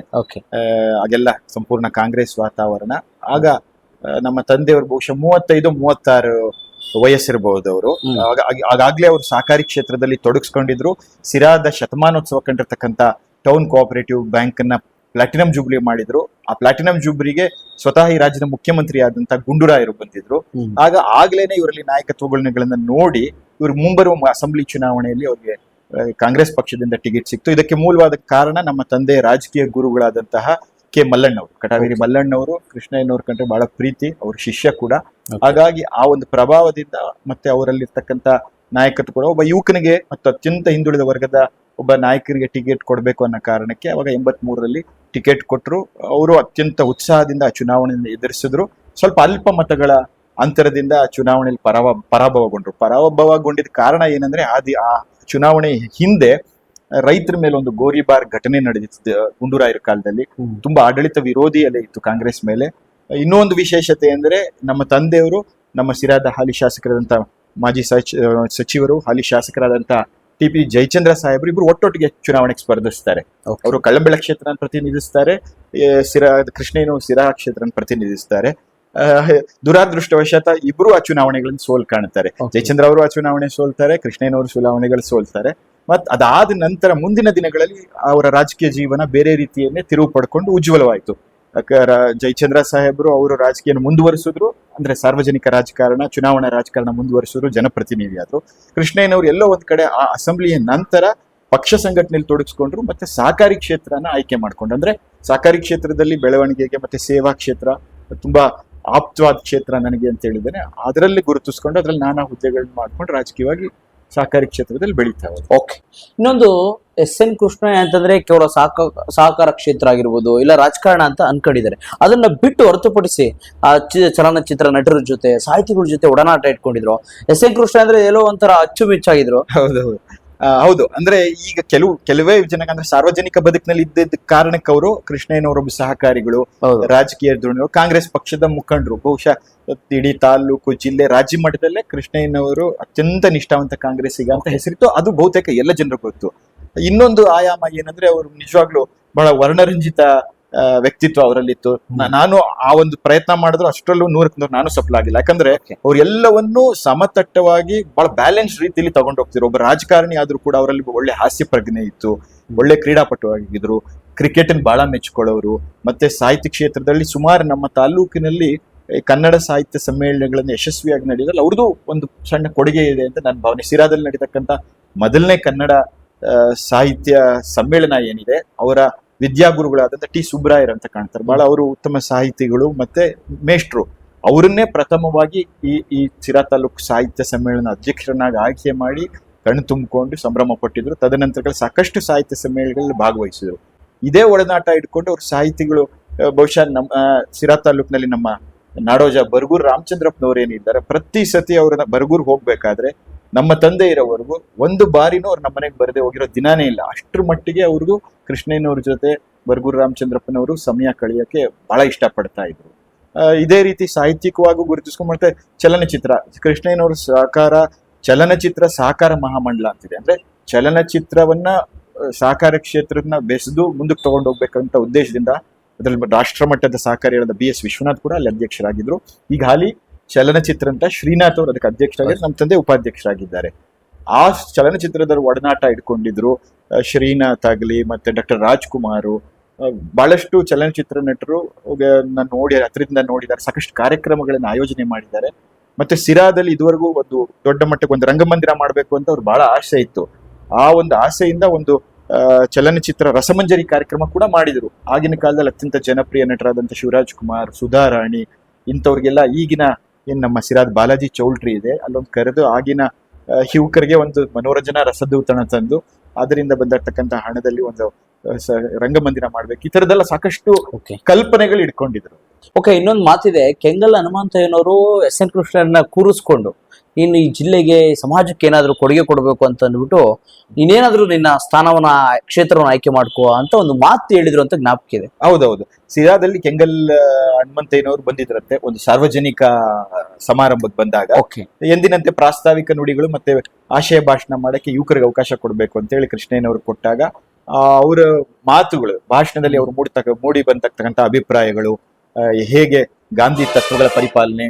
ಆಗೆಲ್ಲ ಸಂಪೂರ್ಣ ಕಾಂಗ್ರೆಸ್ ವಾತಾವರಣ. ಆಗ ನಮ್ಮ ತಂದೆಯವರು ಬಹುಶಃ 35-36 ವಯಸ್ಸಿರಬಹುದು ಅವರು. ಆಗಾಗ್ಲೇ ಅವರು ಸಹಕಾರಿ ಕ್ಷೇತ್ರದಲ್ಲಿ ತೊಡಗಿಸ್ಕೊಂಡಿದ್ರು. ಸಿರಾದ ಶತಮಾನೋತ್ಸವ ಕಂಡಿರ್ತಕ್ಕಂಥ ಟೌನ್ ಕೋಆಪರೇಟಿವ್ ಬ್ಯಾಂಕ್ ಅನ್ನ ಪ್ಲಾಟಿನಂ ಜೂಬ್ಲಿ ಮಾಡಿದ್ರು. ಆ ಪ್ಲಾಟಿನಂ ಜೂಬ್ಲಿಗೆ ಸ್ವತಃ ಈ ರಾಜ್ಯದ ಮುಖ್ಯಮಂತ್ರಿ ಆದಂತ ಗುಂಡೂರಾಯರು ಬಂದಿದ್ರು. ಆಗ್ಲೇನೆ ಇವರಲ್ಲಿ ನಾಯಕತ್ವಗಳನ್ನ ನೋಡಿ ಇವರು ಮುಂಬರುವ ಅಸೆಂಬ್ಲಿ ಚುನಾವಣೆಯಲ್ಲಿ ಅವ್ರಿಗೆ ಕಾಂಗ್ರೆಸ್ ಪಕ್ಷದಿಂದ ಟಿಕೆಟ್ ಸಿಕ್ತು. ಇದಕ್ಕೆ ಮೂಲವಾದ ಕಾರಣ ನಮ್ಮ ತಂದೆ ರಾಜಕೀಯ ಗುರುಗಳಾದಂತಹ ಕೆ ಮಲ್ಲಣ್ಣವರು, ಕಟಾವೇರಿ ಮಲ್ಲಣ್ಣವರು ಕೃಷ್ಣಯ್ಯನವ್ರ ಕಂಡ್ರೆ ಬಹಳ ಪ್ರೀತಿ, ಅವ್ರ ಶಿಷ್ಯ ಕೂಡ. ಹಾಗಾಗಿ ಆ ಒಂದು ಪ್ರಭಾವದಿಂದ ಮತ್ತೆ ಅವರಲ್ಲಿರ್ತಕ್ಕಂಥ ನಾಯಕತ್ವ ಕೂಡ ಒಬ್ಬ ಯುವಕನಿಗೆ ಮತ್ತು ಅತ್ಯಂತ ಹಿಂದುಳಿದ ವರ್ಗದ ಒಬ್ಬ ನಾಯಕರಿಗೆ ಟಿಕೆಟ್ ಕೊಡಬೇಕು ಅನ್ನೋ ಕಾರಣಕ್ಕೆ ಅವಾಗ 83ರಲ್ಲಿ ಟಿಕೆಟ್ ಕೊಟ್ಟರು. ಅವರು ಅತ್ಯಂತ ಉತ್ಸಾಹದಿಂದ ಆ ಚುನಾವಣೆಯನ್ನು ಎದುರಿಸಿದ್ರು. ಸ್ವಲ್ಪ ಅಲ್ಪ ಮತಗಳ ಅಂತರದಿಂದ ಆ ಚುನಾವಣೆಯಲ್ಲಿ ಪರಾಭವಗೊಂಡ್ರು. ಪರಾಭವಗೊಂಡಿದ್ದ ಕಾರಣ ಏನಂದ್ರೆ ಆ ಚುನಾವಣೆ ಹಿಂದೆ ರೈತರ ಮೇಲೆ ಒಂದು ಗೋರಿಬಾರ್ ಘಟನೆ ನಡೆದಿತ್ತು ಗುಂಡೂರಾಯರ ಕಾಲದಲ್ಲಿ. ತುಂಬಾ ಆಡಳಿತ ವಿರೋಧಿ ಅಲೆ ಇತ್ತು ಕಾಂಗ್ರೆಸ್ ಮೇಲೆ. ಇನ್ನೊಂದು ವಿಶೇಷತೆ ಅಂದ್ರೆ ನಮ್ಮ ತಂದೆಯವರು ನಮ್ಮ ಸಿರಾದ ಹಾಲಿ ಶಾಸಕರಾದಂತ ಮಾಜಿ ಸಚಿವರು ಹಾಲಿ ಶಾಸಕರಾದಂತ ಟಿ.ಪಿ. ಜಯಚಂದ್ರ ಸಾಹೇಬರು ಇಬ್ರು ಒಟ್ಟೊಟ್ಟಿಗೆ ಚುನಾವಣೆಗೆ ಸ್ಪರ್ಧಿಸ್ತಾರೆ. ಅವರು ಕಳ್ಳಂಬೆಳ ಕ್ಷೇತ್ರನ ಪ್ರತಿನಿಧಿಸ್ತಾರೆ, ಕೃಷ್ಣಯ್ಯನವರು ಸಿರಾ ಕ್ಷೇತ್ರನ ಪ್ರತಿನಿಧಿಸ್ತಾರೆ. ದುರಾದೃಷ್ಟವಶಾತ್ ಇಬ್ರು ಆ ಚುನಾವಣೆಗಳನ್ನು ಸೋಲ್ ಕಾಣ್ತಾರೆ. ಜಯಚಂದ್ರ ಅವರು ಆ ಚುನಾವಣೆ ಸೋಲ್ತಾರೆ, ಕೃಷ್ಣಯ್ಯನವರು ಚುನಾವಣೆಗಳು ಸೋಲ್ತಾರೆ. ಮತ್ ಅದಾದ ನಂತರ ಮುಂದಿನ ದಿನಗಳಲ್ಲಿ ಅವರ ರಾಜಕೀಯ ಜೀವನ ಬೇರೆ ರೀತಿಯನ್ನೇ ತಿರುವು ಪಡ್ಕೊಂಡು ಉಜ್ವಲವಾಯಿತು. ಜಯಚಂದ್ರ ಸಾಹೇಬರು ಅವರು ರಾಜಕೀಯ ಮುಂದುವರಿಸಿದ್ರು, ಅಂದ್ರೆ ಸಾರ್ವಜನಿಕ ರಾಜಕಾರಣ, ಚುನಾವಣಾ ರಾಜಕಾರಣ ಮುಂದುವರಿಸಿದ್ರು, ಜನಪ್ರತಿನಿಧಿ ಆದ್ರು. ಕೃಷ್ಣಯ್ಯನವರು ಎಲ್ಲೋ ಒಂದ್ ಕಡೆ ಆ ಅಸೆಂಬ್ಲಿಯ ನಂತರ ಪಕ್ಷ ಸಂಘಟನೆಯಲ್ಲಿ ತೊಡಗಿಸ್ಕೊಂಡ್ರು, ಮತ್ತೆ ಸಹಕಾರಿ ಕ್ಷೇತ್ರನ ಆಯ್ಕೆ ಮಾಡ್ಕೊಂಡು. ಅಂದ್ರೆ ಸಹಕಾರಿ ಕ್ಷೇತ್ರದಲ್ಲಿ ಬೆಳವಣಿಗೆಗೆ ಮತ್ತೆ ಸೇವಾ ಕ್ಷೇತ್ರ ತುಂಬಾ ಆಪ್ತವಾದ ಕ್ಷೇತ್ರ ನನಗೆ ಅಂತ ಹೇಳಿದ್ದೇನೆ. ಅದರಲ್ಲಿ ಗುರುತಿಸ್ಕೊಂಡು ಅದ್ರಲ್ಲಿ ನಾನಾ ಹುದ್ದೆಗಳನ್ನ ಮಾಡ್ಕೊಂಡು ರಾಜಕೀಯವಾಗಿ ಸಹಕಾರಿ ಕ್ಷೇತ್ರದಲ್ಲಿ ಬೆಳೀತಾ ಹೋದ್ರು. ಓಕೆ, ಇನ್ನೊಂದು ಎಸ್.ಎನ್. ಕೃಷ್ಣಯ್ಯ ಅಂತಂದ್ರೆ ಕೇವಲ ಸಹಕಾರ ಕ್ಷೇತ್ರ ಆಗಿರ್ಬೋದು, ಇಲ್ಲ ರಾಜಕಾರಣ ಅಂತ ಅನ್ಕೊಂಡಿದ್ದಾರೆ. ಅದನ್ನ ಬಿಟ್ಟು ಹೊರತುಪಡಿಸಿ ಆ ಚಲನಚಿತ್ರ ನಟರ ಜೊತೆ, ಸಾಹಿತಿಗಳ ಜೊತೆ ಒಡನಾಟ ಇಟ್ಕೊಂಡಿದ್ರು. ಎಸ್.ಎನ್. ಕೃಷ್ಣ ಅಂದ್ರೆ ಎಲ್ಲೋ ಒಂಥರ ಅಚ್ಚುಮೆಚ್ಚಾಗಿದ್ರು. ಹೌದು, ಅಂದ್ರೆ ಈಗ ಕೆಲವೇ ಜನ ಅಂದ್ರೆ ಸಾರ್ವಜನಿಕ ಬದುಕಿನಲ್ಲಿ ಇದ್ದಿದ್ದ ಕಾರಣಕ್ಕೆ ಅವರು ಕೃಷ್ಣಯ್ಯನವರೊಬ್ಬ ಸಹಕಾರಿಗಳು, ರಾಜಕೀಯ ಧುರೀಣರು, ಕಾಂಗ್ರೆಸ್ ಪಕ್ಷದ ಮುಖಂಡರು. ಬಹುಶಃ ಇಡೀ ತಾಲೂಕು, ಜಿಲ್ಲೆ, ರಾಜ್ಯ ಮಟ್ಟದಲ್ಲೇ ಕೃಷ್ಣಯ್ಯನವರು ಅತ್ಯಂತ ನಿಷ್ಠಾವಂತ ಕಾಂಗ್ರೆಸ್ಸಿಗ ಅಂತ ಹೆಸರಿತ್ತು. ಅದು ಬಹುತೇಕ ಎಲ್ಲ ಜನರು ಗೊತ್ತು. ಇನ್ನೊಂದು ಆಯಾಮ ಏನಂದ್ರೆ ಅವರು ನಿಜವಾಗ್ಲೂ ಬಹಳ ವರ್ಣರಂಜಿತ ವ್ಯಕ್ತಿತ್ವ ಅವರಲ್ಲಿತ್ತು. ನಾನು ಆ ಒಂದು ಪ್ರಯತ್ನ ಮಾಡಿದ್ರು ಅಷ್ಟರಲ್ಲೂ 100ಕ್ಕೆ 100 ನಾನು ಸಫಲ ಆಗಿಲ್ಲ. ಯಾಕಂದ್ರೆ ಅವ್ರು ಎಲ್ಲವನ್ನೂ ಸಮತಟ್ಟವಾಗಿ ಬಹಳ ಬ್ಯಾಲೆನ್ಸ್ ರೀತಿಯಲ್ಲಿ ತಗೊಂಡು ಹೋಗ್ತಿದ್ರು. ಒಬ್ಬ ರಾಜಕಾರಣಿ ಆದ್ರೂ ಕೂಡ ಅವರಲ್ಲಿ ಒಳ್ಳೆ ಹಾಸ್ಯ ಪ್ರಜ್ಞೆ ಇತ್ತು, ಒಳ್ಳೆ ಕ್ರೀಡಾಪಟು ಆಗಿದ್ರು, ಕ್ರಿಕೆಟ್ ಬಹಳ ಮೆಚ್ಕೊಳ್ಳೋರು. ಮತ್ತೆ ಸಾಹಿತ್ಯ ಕ್ಷೇತ್ರದಲ್ಲಿ ಸುಮಾರು ನಮ್ಮ ತಾಲೂಕಿನಲ್ಲಿ ಕನ್ನಡ ಸಾಹಿತ್ಯ ಸಮ್ಮೇಳನಗಳನ್ನು ಯಶಸ್ವಿಯಾಗಿ ನಡೆಯೋದ್ರಲ್ಲಿ ಅವ್ರದ್ದು ಒಂದು ಸಣ್ಣ ಕೊಡುಗೆ ಇದೆ ಅಂತ ನನ್ನ ಭಾವನೆ. ಸಿರಾದಲ್ಲಿ ನಡೀತಕ್ಕಂಥ ಮೊದಲನೇ ಕನ್ನಡ ಸಾಹಿತ್ಯ ಸಮ್ಮೇಳನ ಏನಿದೆ, ಅವರ ವಿದ್ಯಾಗುರುಗಳಾದಂಥ ಟಿ ಸುಬ್ರಾಯರ್ ಅಂತ ಕಾಣ್ತಾರೆ. ಬಹಳ ಅವರು ಉತ್ತಮ ಸಾಹಿತಿಗಳು ಮತ್ತೆ ಮೇಷ್ಟ್ರು. ಅವರನ್ನೇ ಪ್ರಥಮವಾಗಿ ಈ ಸಿರಾ ತಾಲೂಕು ಸಾಹಿತ್ಯ ಸಮ್ಮೇಳನ ಅಧ್ಯಕ್ಷರನ್ನಾಗಿ ಆಯ್ಕೆ ಮಾಡಿ ಕಣ್ಣು ತುಂಬಿಕೊಂಡು ಸಂಭ್ರಮ ಪಟ್ಟಿದ್ರು. ತದನಂತರ ಸಾಕಷ್ಟು ಸಾಹಿತ್ಯ ಸಮ್ಮೇಳನಗಳಲ್ಲಿ ಭಾಗವಹಿಸಿದ್ರು. ಇದೇ ಒಡನಾಟ ಇಟ್ಕೊಂಡು ಅವ್ರ ಸಾಹಿತಿಗಳು ಬಹುಶಃ ನಮ್ಮ ಸಿರಾ ತಾಲೂಕಿನಲ್ಲಿ ನಮ್ಮ ನಾಡೋಜ ಬರಗೂರು ರಾಮಚಂದ್ರಪ್ಪನವ್ರು ಏನಿದ್ದಾರೆ, ಪ್ರತಿ ಸತಿ ಅವ್ರನ್ನ ಬರಗೂರ್ಗೆ ಹೋಗ್ಬೇಕಾದ್ರೆ ನಮ್ಮ ತಂದೆ ಇರೋವರೆಗೂ ಒಂದು ಬಾರಿನೂ ಅವ್ರು ನಮ್ಮ ಮನೆಗೆ ಬರದೆ ಹೋಗಿರೋ ದಿನಾನೇ ಇಲ್ಲ. ಅಷ್ಟ್ರ ಮಟ್ಟಿಗೆ ಅವ್ರಿಗೂ ಕೃಷ್ಣಯ್ಯನವ್ರ ಜೊತೆ ಬರಗೂರು ರಾಮಚಂದ್ರಪ್ಪನವರು ಸಮಯ ಕಳೆಯೋಕೆ ಬಹಳ ಇಷ್ಟಪಡ್ತಾ ಇದ್ರು. ಇದೇ ರೀತಿ ಸಾಹಿತ್ಯಿಕವಾಗೂ ಗುರುತಿಸ್ಕೊಂಡ್ಬರ್ತೆ. ಚಲನಚಿತ್ರ, ಕೃಷ್ಣಯ್ಯನವ್ರ ಚಲನಚಿತ್ರ ಸಹಕಾರ ಮಹಾಮಂಡಲ ಅಂತಿದೆ. ಅಂದ್ರೆ ಚಲನಚಿತ್ರವನ್ನ ಸಹಕಾರ ಕ್ಷೇತ್ರನ ಬೆಸೆದು ಮುಂದಕ್ಕೆ ತಗೊಂಡು ಹೋಗ್ಬೇಕಂತ ಉದ್ದೇಶದಿಂದ ಅದ್ರಲ್ಲಿ ರಾಷ್ಟ್ರ ಮಟ್ಟದ ಸಹಕಾರಿಯಾದ BS ವಿಶ್ವನಾಥ್ ಕೂಡ ಅಲ್ಲಿ ಅಧ್ಯಕ್ಷರಾಗಿದ್ರು. ಈಗ ಹಾಲಿ ಚಲನಚಿತ್ರ ಅಂತ ಶ್ರೀನಾಥ್ ಅವರು ಅದಕ್ಕೆ ಅಧ್ಯಕ್ಷರಾಗಿದ್ದಾರೆ, ನಮ್ಮ ತಂದೆ ಉಪಾಧ್ಯಕ್ಷರಾಗಿದ್ದಾರೆ. ಆ ಚಲನಚಿತ್ರದ ಒಡನಾಟ ಇಟ್ಕೊಂಡಿದ್ರು. ಶ್ರೀನಾಥ್ ಆಗ್ಲಿ ಮತ್ತೆ ಡಾಕ್ಟರ್ ರಾಜ್ಕುಮಾರ್, ಬಹಳಷ್ಟು ಚಲನಚಿತ್ರ ನಟರು ಹತ್ರದಿಂದ ನೋಡಿದ್ದಾರೆ. ಸಾಕಷ್ಟು ಕಾರ್ಯಕ್ರಮಗಳನ್ನ ಆಯೋಜನೆ ಮಾಡಿದ್ದಾರೆ. ಮತ್ತೆ ಸಿರಾದಲ್ಲಿ ಇದುವರೆಗೂ ಒಂದು ದೊಡ್ಡ ಮಟ್ಟಕ್ಕೆ ಒಂದು ರಂಗಮಂದಿರ ಮಾಡಬೇಕು ಅಂತ ಅವ್ರು ಬಹಳ ಆಸೆ ಇತ್ತು. ಆ ಒಂದು ಆಸೆಯಿಂದ ಒಂದು ಚಲನಚಿತ್ರ ರಸಮಂಜರಿ ಕಾರ್ಯಕ್ರಮ ಕೂಡ ಮಾಡಿದ್ರು. ಆಗಿನ ಕಾಲದಲ್ಲಿ ಅತ್ಯಂತ ಜನಪ್ರಿಯ ನಟರಾದಂಥ ಶಿವರಾಜ್ ಕುಮಾರ್, ಸುಧಾರಾಣಿ ಇಂಥವ್ರಿಗೆಲ್ಲ ಈಗಿನ ಏನ್ ನಮ್ಮ ಸಿರಾದ ಬಾಲಾಜಿ ಚೌಲ್ಟ್ರಿ ಇದೆ ಅಲ್ಲೊಂದು ಕರೆದು ಆಗಿನ ಯುವಕರಿಗೆ ಒಂದು ಮನೋರಂಜನಾ ರಸದೂತಣ ತಂದು ಅದರಿಂದ ಬಂದಿರ್ತಕ್ಕಂಥ ಹಣದಲ್ಲಿ ಒಂದು ರಂಗಮಂದಿರ ಮಾಡ್ಬೇಕು. ಈ ತರದೆಲ್ಲ ಸಾಕಷ್ಟು ಕಲ್ಪನೆಗಳು ಇಟ್ಕೊಂಡಿದ್ರು. ಓಕೆ, ಇನ್ನೊಂದು ಮಾತಿದೆ. ಕೆಂಗಲ್ ಹನುಮಂತಯ್ಯನವರು ಎಸ್.ಎನ್. ಕೃಷ್ಣಯ್ಯನ ಕೂರಿಸ್ಕೊಂಡು ನೀನು ಈ ಜಿಲ್ಲೆಗೆ, ಸಮಾಜಕ್ಕೆ ಏನಾದ್ರು ಕೊಡುಗೆ ಕೊಡಬೇಕು ಅಂತ ಅಂದ್ಬಿಟ್ಟು ನೀನೇನಾದ್ರೂ ನಿನ್ನ ಸ್ಥಾನವನ್ನ, ಕ್ಷೇತ್ರವನ್ನು ಆಯ್ಕೆ ಮಾಡ್ಕೋ ಅಂತ ಒಂದು ಮಾತು ಹೇಳಿದ್ರು ಅಂತ ಜ್ಞಾಪಕ ಇದೆ. ಹೌದೌದು, ಸಿರಾದಲ್ಲಿ ಕೆಂಗಲ್ ಹನುಮಂತಯ್ಯನವರು ಬಂದಿದ್ರಂತೆ ಒಂದು ಸಾರ್ವಜನಿಕ ಸಮಾರಂಭಕ್ಕೆ ಬಂದಾಗ. ಎಂದಿನಂತೆ ಪ್ರಾಸ್ತಾವಿಕ ನುಡಿಗಳು ಮತ್ತೆ ಆಶಯ ಭಾಷಣ ಮಾಡಕ್ಕೆ ಯುವಕರಿಗೆ ಅವಕಾಶ ಕೊಡಬೇಕು ಅಂತ ಹೇಳಿ ಕೃಷ್ಣಯ್ಯನವರು ಕೊಟ್ಟಾಗ ಅವರ ಮಾತುಗಳು, ಭಾಷಣದಲ್ಲಿ ಅವರು ಮೂಡಿ ಬಂದತಕ್ಕಂಥ ಅಭಿಪ್ರಾಯಗಳು, ಹೇಗೆ ಗಾಂಧಿ ತತ್ವಗಳ ಪರಿಪಾಲನೆ,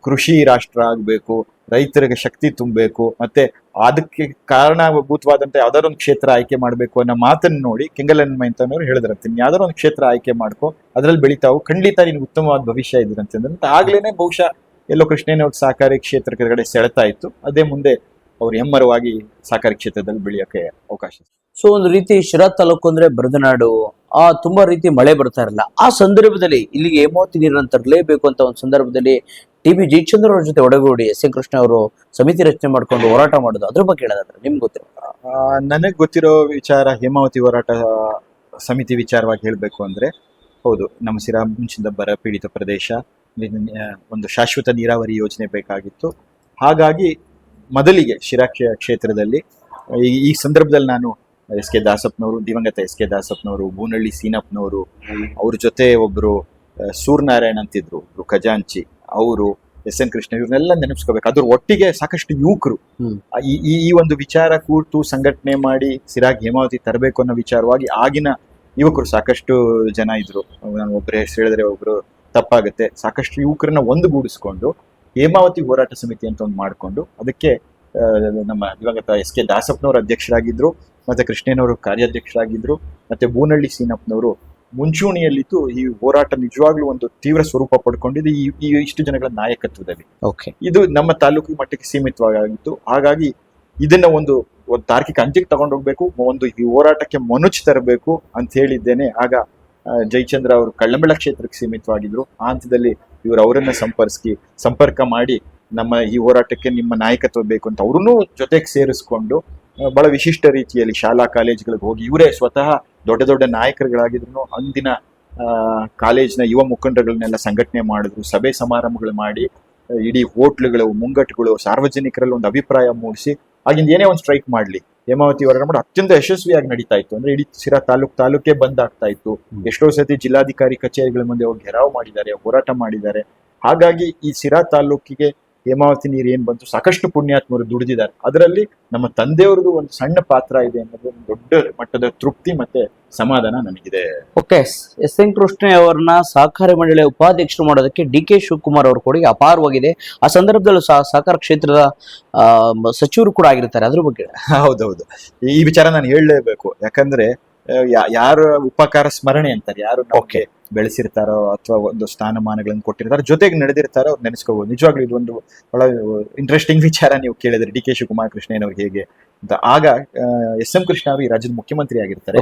ಕೃಷಿ ರಾಷ್ಟ್ರ ಆಗ್ಬೇಕು, ರೈತರಿಗೆ ಶಕ್ತಿ ತುಂಬಬೇಕು, ಮತ್ತೆ ಅದಕ್ಕೆ ಕಾರಣಭೂತವಾದಂತ ಯಾವ್ದಾದ್ರು ಒಂದು ಕ್ಷೇತ್ರ ಆಯ್ಕೆ ಮಾಡ್ಬೇಕು ಅನ್ನೋ ಮಾತನ್ನು ನೋಡಿ ಕೆಂಗಲ್ ಹನುಮಂತಯ್ಯನವರು ಹೇಳಿದ್ರಂತೆ, ಯಾವ್ದಾದ್ರು ಒಂದು ಕ್ಷೇತ್ರ ಆಯ್ಕೆ ಮಾಡ್ಕೊ, ಅದ್ರಲ್ಲಿ ಬೆಳಿತಾವು, ಖಂಡಿತ ನಿನ್ಗೆ ಉತ್ತಮವಾದ ಭವಿಷ್ಯ ಇದ್ರಂತ ಆಗ್ಲೇನೆ ಬಹುಶಃ ಎಲ್ಲೋ ಕೃಷ್ಣಯ್ಯನವ್ರ ಸಹಕಾರಿ ಕ್ಷೇತ್ರ ಕಡೆ ಸೆಳೆತಾ ಇತ್ತು. ಅದೇ ಮುಂದೆ ಅವ್ರು ಹೆಮ್ಮರವಾಗಿ ಸಹಕಾರಿ ಕ್ಷೇತ್ರದಲ್ಲಿ ಬೆಳೆಯೋಕೆ ಅವಕಾಶ. ಸೊ ಒಂದು ರೀತಿ ಶಿರಾ ತಾಲೂಕು ಅಂದ್ರೆ ಬರದನಾಡು, ತುಂಬಾ ರೀತಿ ಮಳೆ ಬರ್ತಾ ಇರಲ್ಲ. ಆ ಸಂದರ್ಭದಲ್ಲಿ ಇಲ್ಲಿಗೆ ಹೇಮಾವತಿ ನೀರನ್ನು ತರಲೇಬೇಕು ಅಂತ ಒಂದು ಸಂದರ್ಭದಲ್ಲಿ ಟಿ.ಬಿ. ಜಯಚಂದ್ರ ಅವ್ರ ಜೊತೆ ಒಡಗೂಡಿ ಎಸ್.ಎನ್. ಕೃಷ್ಣ ಅವರು ಸಮಿತಿ ರಚನೆ ಮಾಡ್ಕೊಂಡು ಹೋರಾಟ ಮಾಡೋದು ಅದ್ರ ಬಗ್ಗೆ ಹೇಳೋದಾದ್ರೆ ನಿಮ್ಗೆ ಗೊತ್ತಿರೋ ನನಗೆ ಗೊತ್ತಿರೋ ವಿಚಾರ ಹೇಮಾವತಿ ಹೋರಾಟ ಸಮಿತಿ ವಿಚಾರವಾಗಿ ಹೇಳಬೇಕು ಅಂದ್ರೆ, ಹೌದು, ನಮ್ಮ ಸಿರಾ ಮುಂಚಿನ ಬರ ಪೀಡಿತ ಪ್ರದೇಶ, ಒಂದು ಶಾಶ್ವತ ನೀರಾವರಿ ಯೋಜನೆ ಬೇಕಾಗಿತ್ತು. ಹಾಗಾಗಿ ಮೊದಲಿಗೆ ಶಿರಾ ಕ್ಷೇತ್ರದಲ್ಲಿ ಈ ಸಂದರ್ಭದಲ್ಲಿ ನಾನು ಎಸ್ ಕೆ ದಾಸಪ್ಪನವರು, ದಿವಂಗತ ಎಸ್ ಕೆ ದಾಸಪ್ಪನವರು, ಬೂನಳ್ಳಿ ಸೀನಪ್ಪನವರು, ಅವ್ರ ಜೊತೆ ಒಬ್ರು ಸೂರ್ಯನಾರಾಯಣ್ ಅಂತಿದ್ರು, ಒಬ್ರು ಖಜಾಂಚಿ, ಅವರು ಎಸ್.ಎನ್. ಕೃಷ್ಣ, ಇವ್ರನ್ನೆಲ್ಲ ನೆನಪಿಸ್ಕೋಬೇಕು. ಅದ್ರ ಒಟ್ಟಿಗೆ ಸಾಕಷ್ಟು ಯುವಕರು ಈ ಒಂದು ವಿಚಾರ ಕೂರ್ತು ಸಂಘಟನೆ ಮಾಡಿ ಸಿರಾಗ್ ಹೇಮಾವತಿ ತರಬೇಕು ಅನ್ನೋ ವಿಚಾರವಾಗಿ ಆಗಿನ ಯುವಕರು ಸಾಕಷ್ಟು ಜನ ಇದ್ರು. ನಾನು ಒಬ್ಬರ ಹೆಸರು ಹೇಳಿದ್ರೆ ಒಬ್ರು ತಪ್ಪಾಗುತ್ತೆ. ಸಾಕಷ್ಟು ಯುವಕರನ್ನ ಒಂದುಗೂಡಿಸ್ಕೊಂಡು ಹೇಮಾವತಿ ಹೋರಾಟ ಸಮಿತಿ ಅಂತ ಒಂದು ಮಾಡ್ಕೊಂಡು ಅದಕ್ಕೆ ನಮ್ಮ ದಿವಂಗತ ಎಸ್ ಕೆ ದಾಸಪ್ಪನವರು ಅಧ್ಯಕ್ಷರಾಗಿದ್ರು, ಮತ್ತೆ ಕೃಷ್ಣಯ್ಯನವರು ಕಾರ್ಯಾಧ್ಯಕ್ಷರಾಗಿದ್ರು, ಮತ್ತೆ ಬೂನಳ್ಳಿ ಸೀನಪ್ಪನವರು ಮುಂಚೂಣಿಯಲ್ಲಿದ್ದು ಈ ಹೋರಾಟ ನಿಜವಾಗ್ಲೂ ಒಂದು ತೀವ್ರ ಸ್ವರೂಪ ಪಡ್ಕೊಂಡಿದ್ದು ಈ ಇಷ್ಟು ಜನಗಳ ನಾಯಕತ್ವದಲ್ಲಿ. ಇದು ನಮ್ಮ ತಾಲೂಕು ಮಟ್ಟಕ್ಕೆ ಸೀಮಿತವಾಗಿತ್ತು. ಹಾಗಾಗಿ ಇದನ್ನ ಒಂದು ತಾರ್ಕಿಕ ಅಂತ್ಯಕ್ಕೆ ತಗೊಂಡೋಗ್ಬೇಕು, ಒಂದು ಈ ಹೋರಾಟಕ್ಕೆ ಮನುಚ್ ತರಬೇಕು ಅಂತ ಹೇಳಿದ್ದೇನೆ. ಆಗ ಜಯಚಂದ್ರ ಅವರು ಕಳ್ಳಂಬೆಳ ಕ್ಷೇತ್ರಕ್ಕೆ ಸೀಮಿತವಾಗಿದ್ರು. ಆ ಹಂತದಲ್ಲಿ ಇವರು ಅವರನ್ನ ಸಂಪರ್ಕ ಮಾಡಿ ನಮ್ಮ ಈ ಹೋರಾಟಕ್ಕೆ ನಿಮ್ಮ ನಾಯಕತ್ವ ಬೇಕು ಅಂತ ಅವ್ರನ್ನೂ ಜೊತೆಗೆ ಸೇರಿಸ್ಕೊಂಡು ಬಹಳ ವಿಶಿಷ್ಟ ರೀತಿಯಲ್ಲಿ ಶಾಲಾ ಕಾಲೇಜುಗಳಿಗೆ ಹೋಗಿ ಇವರೇ ಸ್ವತಃ ದೊಡ್ಡ ದೊಡ್ಡ ನಾಯಕರುಗಳಾಗಿದ್ರು ಅಂದಿನ ಕಾಲೇಜಿನ ಯುವ ಮುಖಂಡಗಳನ್ನೆಲ್ಲ ಸಂಘಟನೆ ಮಾಡಿದ್ರು, ಸಭೆ ಸಮಾರಂಭಗಳು ಮಾಡಿ, ಇಡೀ ಹೋಟ್ಲುಗಳು, ಮುಂಗಟ್ಟುಗಳು, ಸಾರ್ವಜನಿಕರಲ್ಲಿ ಒಂದು ಅಭಿಪ್ರಾಯ ಮೂಡಿಸಿ ಆಗಿಂದ ಏನೇ ಒಂದು ಸ್ಟ್ರೈಕ್ ಮಾಡ್ಲಿ ಹೇಮಾವತಿ ಹೋರಾಟ ಮಾಡಿ ಅತ್ಯಂತ ಯಶಸ್ವಿಯಾಗಿ ನಡೀತಾ ಇತ್ತು. ಅಂದ್ರೆ ಇಡೀ ಸಿರಾ ತಾಲೂಕೇ ಬಂದ್ ಆಗ್ತಾ ಇತ್ತು. ಎಷ್ಟೋ ಸತಿ ಜಿಲ್ಲಾಧಿಕಾರಿ ಕಚೇರಿಗಳ ಮುಂದೆ ಹೋಗಿ ಘೆರಾವ್ ಮಾಡಿದ್ದಾರೆ, ಹೋರಾಟ ಮಾಡಿದ್ದಾರೆ. ಹಾಗಾಗಿ ಈ ಸಿರಾ ತಾಲೂಕಿಗೆ ಹೇಮಾವತಿ ನೀರು ಏನ್ ಬಂತು, ಸಾಕಷ್ಟು ಪುಣ್ಯಾತ್ಮರು ದುಡಿದಿದ್ದಾರೆ. ಅದರಲ್ಲಿ ನಮ್ಮ ತಂದೆಯವ್ರದ್ದು ಒಂದು ಸಣ್ಣ ಪಾತ್ರ ಇದೆ ಅನ್ನೋದು ಒಂದು ದೊಡ್ಡ ಮಟ್ಟದ ತೃಪ್ತಿ ಮತ್ತೆ ಸಮಾಧಾನ ನನಗಿದೆ. ಓಕೆ, ಎಸ್.ಎನ್. ಕೃಷ್ಣ ಅವರನ್ನ ಸಹಕಾರಿ ಮಂಡಳಿಯ ಉಪಾಧ್ಯಕ್ಷರು ಮಾಡೋದಕ್ಕೆ ಡಿ.ಕೆ. ಶಿವಕುಮಾರ್ ಅವ್ರ ಕೊಡುಗೆ ಅಪಾರವಾಗಿದೆ. ಆ ಸಂದರ್ಭದಲ್ಲೂ ಸಹಕಾರ ಕ್ಷೇತ್ರದ ಸಚಿವರು ಕೂಡ ಆಗಿರ್ತಾರೆ, ಅದ್ರ ಬಗ್ಗೆ. ಹೌದೌದು, ಈ ವಿಚಾರ ನಾನು ಹೇಳಲೇಬೇಕು. ಯಾಕಂದ್ರೆ ಯಾರು ಉಪಕಾರ ಸ್ಮರಣೆ ಅಂತಾರೆ, ಯಾರು ನಮಗೆ ಬೆಳೆಸಿರ್ತಾರೋ ಅಥವಾ ಒಂದು ಸ್ಥಾನಮಾನಗಳನ್ನು ಕೊಟ್ಟಿರ್ತಾರೋ, ಜೊತೆಗೆ ನಡೆದಿರ್ತಾರೋ ಅವ್ರು ನೆನೆಸ್ಕೋಬಹುದು. ನಿಜವಾಗ್ಲೂ ಇದು ಒಂದು ಬಹಳ ಇಂಟ್ರೆಸ್ಟಿಂಗ್ ವಿಚಾರ ನೀವು ಕೇಳಿದ್ರೆ, ಡಿ.ಕೆ. ಶಿವಕುಮಾರ್ ಕೃಷ್ಣಯ್ಯನವ್ರಿಗೆ ಹೇಗೆ ಅಂತ. ಆಗ ಎಸ್.ಎಂ. ಕೃಷ್ಣ ಅವರು ಈ ರಾಜ್ಯದ ಮುಖ್ಯಮಂತ್ರಿ ಆಗಿರ್ತಾರೆ,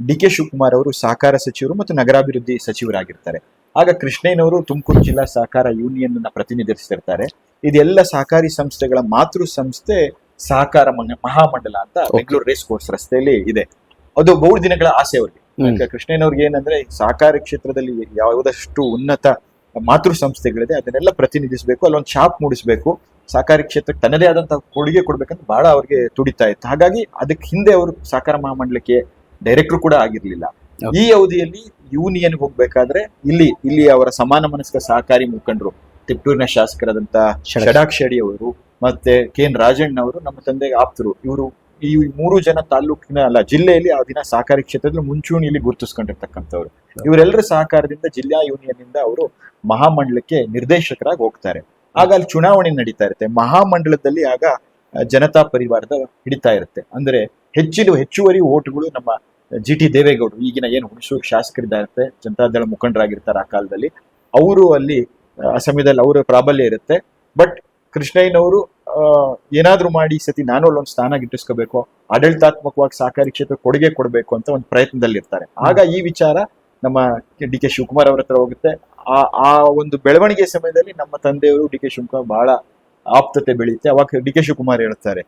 ಡಿ.ಕೆ. ಶಿವಕುಮಾರ್ ಅವರು ಸಹಕಾರ ಸಚಿವರು ಮತ್ತು ನಗರಾಭಿವೃದ್ಧಿ ಸಚಿವರಾಗಿರ್ತಾರೆ. ಆಗ ಕೃಷ್ಣಯ್ಯನವರು ತುಮಕೂರು ಜಿಲ್ಲಾ ಸಹಕಾರ ಯೂನಿಯನ್ ಅನ್ನ ಪ್ರತಿನಿಧಿಸ್ತಿರ್ತಾರೆ. ಇದೆಲ್ಲ ಸಹಕಾರಿ ಸಂಸ್ಥೆಗಳ ಮಾತೃ ಸಂಸ್ಥೆ ಸಹಕಾರ ಮಹಾಮಂಡಲ ಅಂತ ಬೆಂಗಳೂರು ರೇಸ್ ಕೋರ್ಸ್ ರಸ್ತೆಯಲ್ಲಿ ಇದೆ. ಅದು ಬಹು ದಿನಗಳ ಆಸೆ ಅವ್ರಿಗೆ. ಕೃಷ್ಣಯ್ಯನವ್ರಿಗೆ ಏನಂದ್ರೆ ಸಹಕಾರಿ ಕ್ಷೇತ್ರದಲ್ಲಿ ಯಾವುದಷ್ಟು ಉನ್ನತ ಮಾತೃ ಸಂಸ್ಥೆಗಳಿದೆ ಅದನ್ನೆಲ್ಲ ಪ್ರತಿನಿಧಿಸಬೇಕು, ಅಲ್ಲೊಂದು ಛಾಪ್ ಮೂಡಿಸಬೇಕು, ಸಹಕಾರಿ ಕ್ಷೇತ್ರಕ್ಕೆ ತನ್ನದೇ ಆದಂತಹ ಕೊಡುಗೆ ಕೊಡ್ಬೇಕಂತ ಬಹಳ ಅವ್ರಿಗೆ ತುಡಿತಾ ಇತ್ತು. ಹಾಗಾಗಿ ಅದಕ್ಕೆ ಹಿಂದೆ ಅವರು ಸಹಕಾರ ಮಹಾಮಂಡಲಕ್ಕೆ ಡೈರೆಕ್ಟರ್ ಕೂಡ ಆಗಿರ್ಲಿಲ್ಲ. ಈ ಅವಧಿಯಲ್ಲಿ ಯೂನಿಯನ್ ಹೋಗ್ಬೇಕಾದ್ರೆ ಇಲ್ಲಿ ಅವರ ಸಮಾನ ಮನಸ್ಕ ಸಹಕಾರಿ ಮುಖಂಡರು, ತಿಪ್ಟೂರಿನ ಶಾಸಕರಾದಂತ ಷಡಾಕ್ಷರಿ ಅವರು ಮತ್ತೆ ಕೆ.ಎನ್. ರಾಜಣ್ಣ ಅವರು ನಮ್ಮ ತಂದೆಗೆ ಆಪ್ತರು. ಇವರು ಈ 3 ಜನ ತಾಲೂಕಿನ ಜಿಲ್ಲೆಯಲ್ಲಿ ಆ ದಿನ ಸಹಕಾರಿ ಕ್ಷೇತ್ರದಲ್ಲಿ ಮುಂಚೂಣಿಯಲ್ಲಿ ಗುರುತಿಸ್ಕೊಂಡಿರ್ತಕ್ಕಂಥವ್ರು. ಇವರೆಲ್ಲರ ಸಹಕಾರದಿಂದ ಜಿಲ್ಲಾ ಯೂನಿಯನ್ ಇಂದ ಅವರು ಮಹಾಮಂಡಲಕ್ಕೆ ನಿರ್ದೇಶಕರಾಗಿ ಹೋಗ್ತಾರೆ. ಆಗ ಅಲ್ಲಿ ಚುನಾವಣೆ ನಡೀತಾ ಇರುತ್ತೆ. ಮಹಾಮಂಡಲದಲ್ಲಿ ಆಗ ಜನತಾ ಪರಿವಾರದ ಹಿಡಿತಾ ಇರುತ್ತೆ. ಅಂದ್ರೆ ಹೆಚ್ಚುವರಿ ಓಟುಗಳು ನಮ್ಮ ಜಿ.ಟಿ. ದೇವೇಗೌಡರು, ಈಗಿನ ಏನು ಹುಣಸೂರು ಶಾಸಕರಿದ್ದಾರೆ, ಜನತಾದಳ ಮುಖಂಡರಾಗಿರ್ತಾರೆ ಆ ಕಾಲದಲ್ಲಿ, ಅವರು ಅಲ್ಲಿ ಆ ಸಮಯದಲ್ಲಿ ಅವರ ಪ್ರಾಬಲ್ಯ ಇರುತ್ತೆ. ಬಟ್ ಕೃಷ್ಣಯ್ಯನವರು ಏನಾದ್ರೂ ಮಾಡಿ ಈ ಸತಿ ನಾನು ಅಲ್ಲೊಂದು ಸ್ಥಾನ ಗಿಟ್ಟಿಸ್ಕೋಬೇಕು, ಆಡಳಿತಾತ್ಮಕವಾಗಿ ಸಹಕಾರಿ ಕ್ಷೇತ್ರ ಕೊಡುಗೆ ಕೊಡಬೇಕು ಅಂತ ಒಂದು ಪ್ರಯತ್ನದಲ್ಲಿ ಇರ್ತಾರೆ. ಆಗ ಈ ವಿಚಾರ ನಮ್ಮ ಡಿ.ಕೆ. ಶಿವಕುಮಾರ್ ಅವರ ಹತ್ರ ಹೋಗುತ್ತೆ. ಆ ಒಂದು ಬೆಳವಣಿಗೆ ಸಮಯದಲ್ಲಿ ನಮ್ಮ ತಂದೆಯವರು ಡಿ.ಕೆ. ಶಿವಕುಮಾರ್ ಬಹಳ ಆಪ್ತತೆ ಬೆಳೆಯುತ್ತೆ. ಅವಾಗ ಡಿ.ಕೆ. ಶಿವಕುಮಾರ್ ಹೇಳ್ತಾರೆ,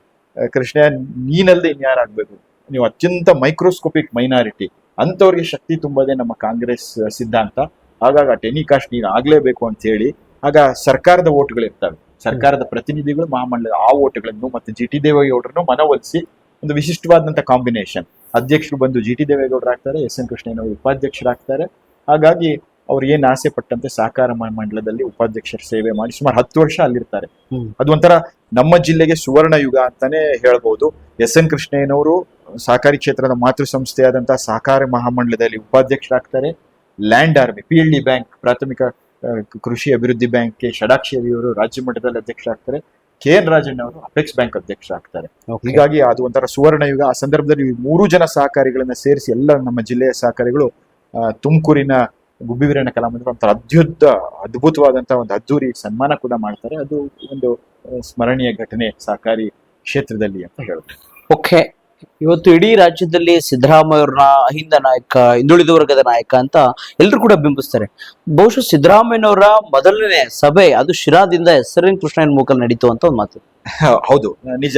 ಕೃಷ್ಣಯ್ಯ ನೀನಲ್ದೆ ಇನ್ಯಾರಾಗ್ಬೇಕು, ನೀವು ಅತ್ಯಂತ ಮೈಕ್ರೋಸ್ಕೋಪಿಕ್ ಮೈನಾರಿಟಿ, ಅಂತವ್ರಿಗೆ ಶಕ್ತಿ ತುಂಬೋದೇ ನಮ್ಮ ಕಾಂಗ್ರೆಸ್ ಸಿದ್ಧಾಂತ. ಹಾಗಾಗಿ ಟೆನಿ ಕಾಸ್ಟ್ ನೀನು ಆಗ್ಲೇಬೇಕು ಅಂತ ಹೇಳಿ ಆಗ ಸರ್ಕಾರದ ಓಟ್ಗಳಿರ್ತವೆ, ಸರ್ಕಾರದ ಪ್ರತಿನಿಧಿಗಳು ಮಹಾಮಂಡಲ ಆ ಓಟ್ಗಳನ್ನು ಮತ್ತೆ ಜಿ.ಟಿ. ದೇವೇಗೌಡರನ್ನು ಮನವೊಲಿಸಿ ಒಂದು ವಿಶಿಷ್ಟವಾದಂತಹ ಕಾಂಬಿನೇಷನ್. ಅಧ್ಯಕ್ಷರು ಬಂದು ಜಿ.ಟಿ. ದೇವೇಗೌಡರು ಆಗ್ತಾರೆ, ಎಸ್.ಎನ್. ಕೃಷ್ಣಯ್ಯನವರು ಉಪಾಧ್ಯಕ್ಷರಾಗ್ತಾರೆ. ಹಾಗಾಗಿ ಅವ್ರು ಏನ್ ಆಸೆ ಪಟ್ಟಂತೆ ಸಹಕಾರ ಮಂಡಲದಲ್ಲಿ ಉಪಾಧ್ಯಕ್ಷರ ಸೇವೆ ಮಾಡಿ ಸುಮಾರು 10 ವರ್ಷ ಅಲ್ಲಿರ್ತಾರೆ. ಅದೊಂಥರ ನಮ್ಮ ಜಿಲ್ಲೆಗೆ ಸುವರ್ಣ ಯುಗ ಅಂತಾನೆ ಹೇಳ್ಬಹುದು. ಎಸ್.ಎನ್. ಕೃಷ್ಣಯ್ಯನವರು ಸಹಕಾರಿ ಕ್ಷೇತ್ರದ ಮಾತೃ ಸಂಸ್ಥೆಯಾದಂತಹ ಸಹಕಾರ ಮಹಾಮಂಡಲದಲ್ಲಿ ಉಪಾಧ್ಯಕ್ಷರಾಗ್ತಾರೆ. ಲ್ಯಾಂಡ್ ಆರ್ಮಿ, PLD ಬ್ಯಾಂಕ್, ಪ್ರಾಥಮಿಕ ಕೃಷಿ ಅಭಿವೃದ್ಧಿ ಬ್ಯಾಂಕ್ಗೆ ಷಡಾಕ್ಷರಿಯವರು ರಾಜ್ಯ ಮಟ್ಟದಲ್ಲಿ ಅಧ್ಯಕ್ಷರಾಗ್ತಾರೆ. ಕೆ.ಎನ್. ರಾಜಣ್ಣ ಅವರು ಅಪೆಕ್ಸ್ ಬ್ಯಾಂಕ್ ಅಧ್ಯಕ್ಷರಾಗ್ತಾರೆ. ಹೀಗಾಗಿ ಅದು ಒಂಥರ ಸುವರ್ಣ ಯುಗ. ಆ ಸಂದರ್ಭದಲ್ಲಿ 3 ಜನ ಸಹಕಾರಿಗಳನ್ನ ಸೇರಿಸಿ ಎಲ್ಲ ನಮ್ಮ ಜಿಲ್ಲೆಯ ಸಹಕಾರಿಗಳು ತುಮಕೂರಿನ ಗುಬ್ಬಿ ವೀರಣ್ಣ ಕಲಾಮಂದಿರ ಒಂಥರ ಅದ್ಭುತವಾದಂತಹ ಒಂದು ಅದ್ದೂರಿ ಸನ್ಮಾನ ಕೂಡ ಮಾಡ್ತಾರೆ. ಅದು ಒಂದು ಸ್ಮರಣೀಯ ಘಟನೆ ಸಹಕಾರಿ ಕ್ಷೇತ್ರದಲ್ಲಿ ಅಂತ ಹೇಳ್ತಾರೆ. ಓಕೆ, ಇವತ್ತು ಇಡೀ ರಾಜ್ಯದಲ್ಲಿ ಸಿದ್ದರಾಮಯ್ಯ ಅವ್ರನ್ನ ಅಹಿಂದ ನಾಯಕ, ಹಿಂದುಳಿದ ವರ್ಗದ ನಾಯಕ ಅಂತ ಎಲ್ಲರೂ ಕೂಡ ಬಿಂಬಿಸ್ತಾರೆ. ಬಹುಶಃ ಸಿದ್ದರಾಮಯ್ಯನವರ ಮೊದಲನೇ ಸಭೆ ಅದು ಶಿರಾದಿಂದ ಎಸ್.ಎನ್. ಕೃಷ್ಣಯ್ಯನ ಮೂಕಲ್ ನಡೀತು ಅಂತ ಒಂದು ಮಾತು. ಹೌದು, ನಿಜ.